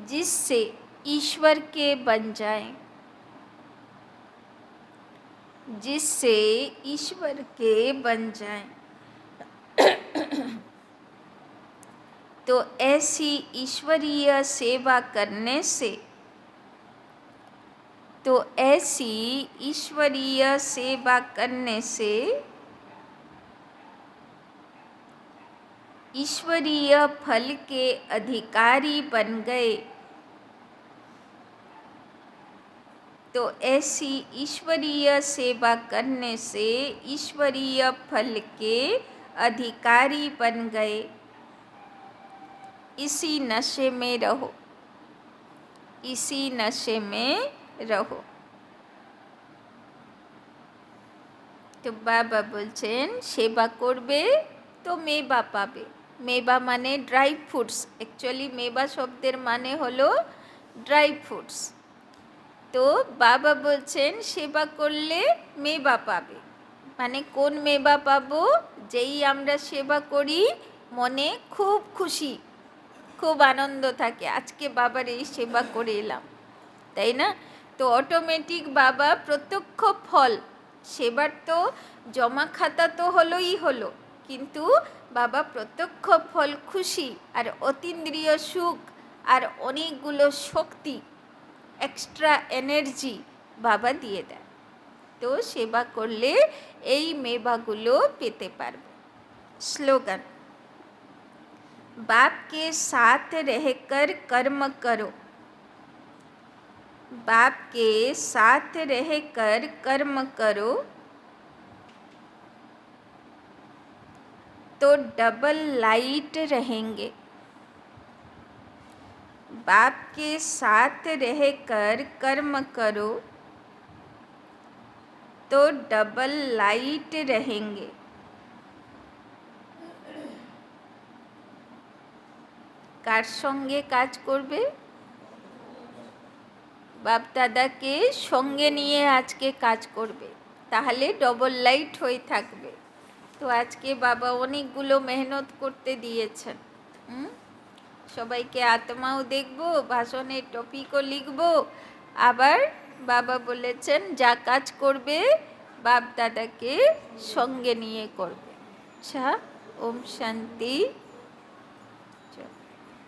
जिससे ईश्वर के बन जाएं, जिससे ईश्वर के बन जाएं। तो ऐसी ईश्वरीय सेवा करने से, तो ऐसी ईश्वरीय सेवा करने से ईश्वरीय फल के अधिकारी बन गए। तो ऐसी ईश्वरीय सेवा करने से ईश्वरीय फल के अधिकारी बन गए। इसी नशे में रहो, इसी नशे में रहो। तो बाबा बोलছেন सेवा करबे तो मेवा पाबे। मेवा माने ड्राई फ्रूट्स। एक्चुअली मेवा शब्देर माने हलो ड्राई फ्रूट्स। तो बाबा बोलছেন सेवा करले मेवा पाबे। माने कोन मेवा पाबो? जेई आमरा सेवा करी मने खूब खुशी, खूब आनंद থাকে। আজকে বাবার এই সেবা করে এলাম, তাই না? তো অটোমেটিক বাবা প্রত্যক্ষ ফল, সেবার তো জমা খাতা তো হলোই হলো, কিন্তু বাবা প্রত্যক্ষ ফল খুশি আর অতীন্দ্রিয় সুখ আর অনেকগুলো শক্তি, এক্সট্রা এনার্জি বাবা দিয়ে দেয়। তো সেবা করলে এই মেবাগুলো পেতে পারবে। স্লোগান, बाप के साथ रहकर कर्म करो। बाप के साथ रहकर कर्म करो तो डबल लाइट रहेंगे। बाप के साथ रहकर कर्म करो तो डबल लाइट रहेंगे। কার সঙ্গে কাজ করবে? বাপ দাদাকে সঙ্গে নিয়ে আজকে কাজ করবে, তাহলে ডবল লাইট হয়ে থাকবে। তো আজকে বাবা অনেকগুলো মেহনত করতে দিয়েছেন। সবাইকে আত্মাও দেখব, ভাষণের টপিকও লিখব। আবার বাবা বলেছেন যা কাজ করবে বাপ দাদাকে সঙ্গে নিয়ে করবে। আচ্ছা, ওম শান্তি।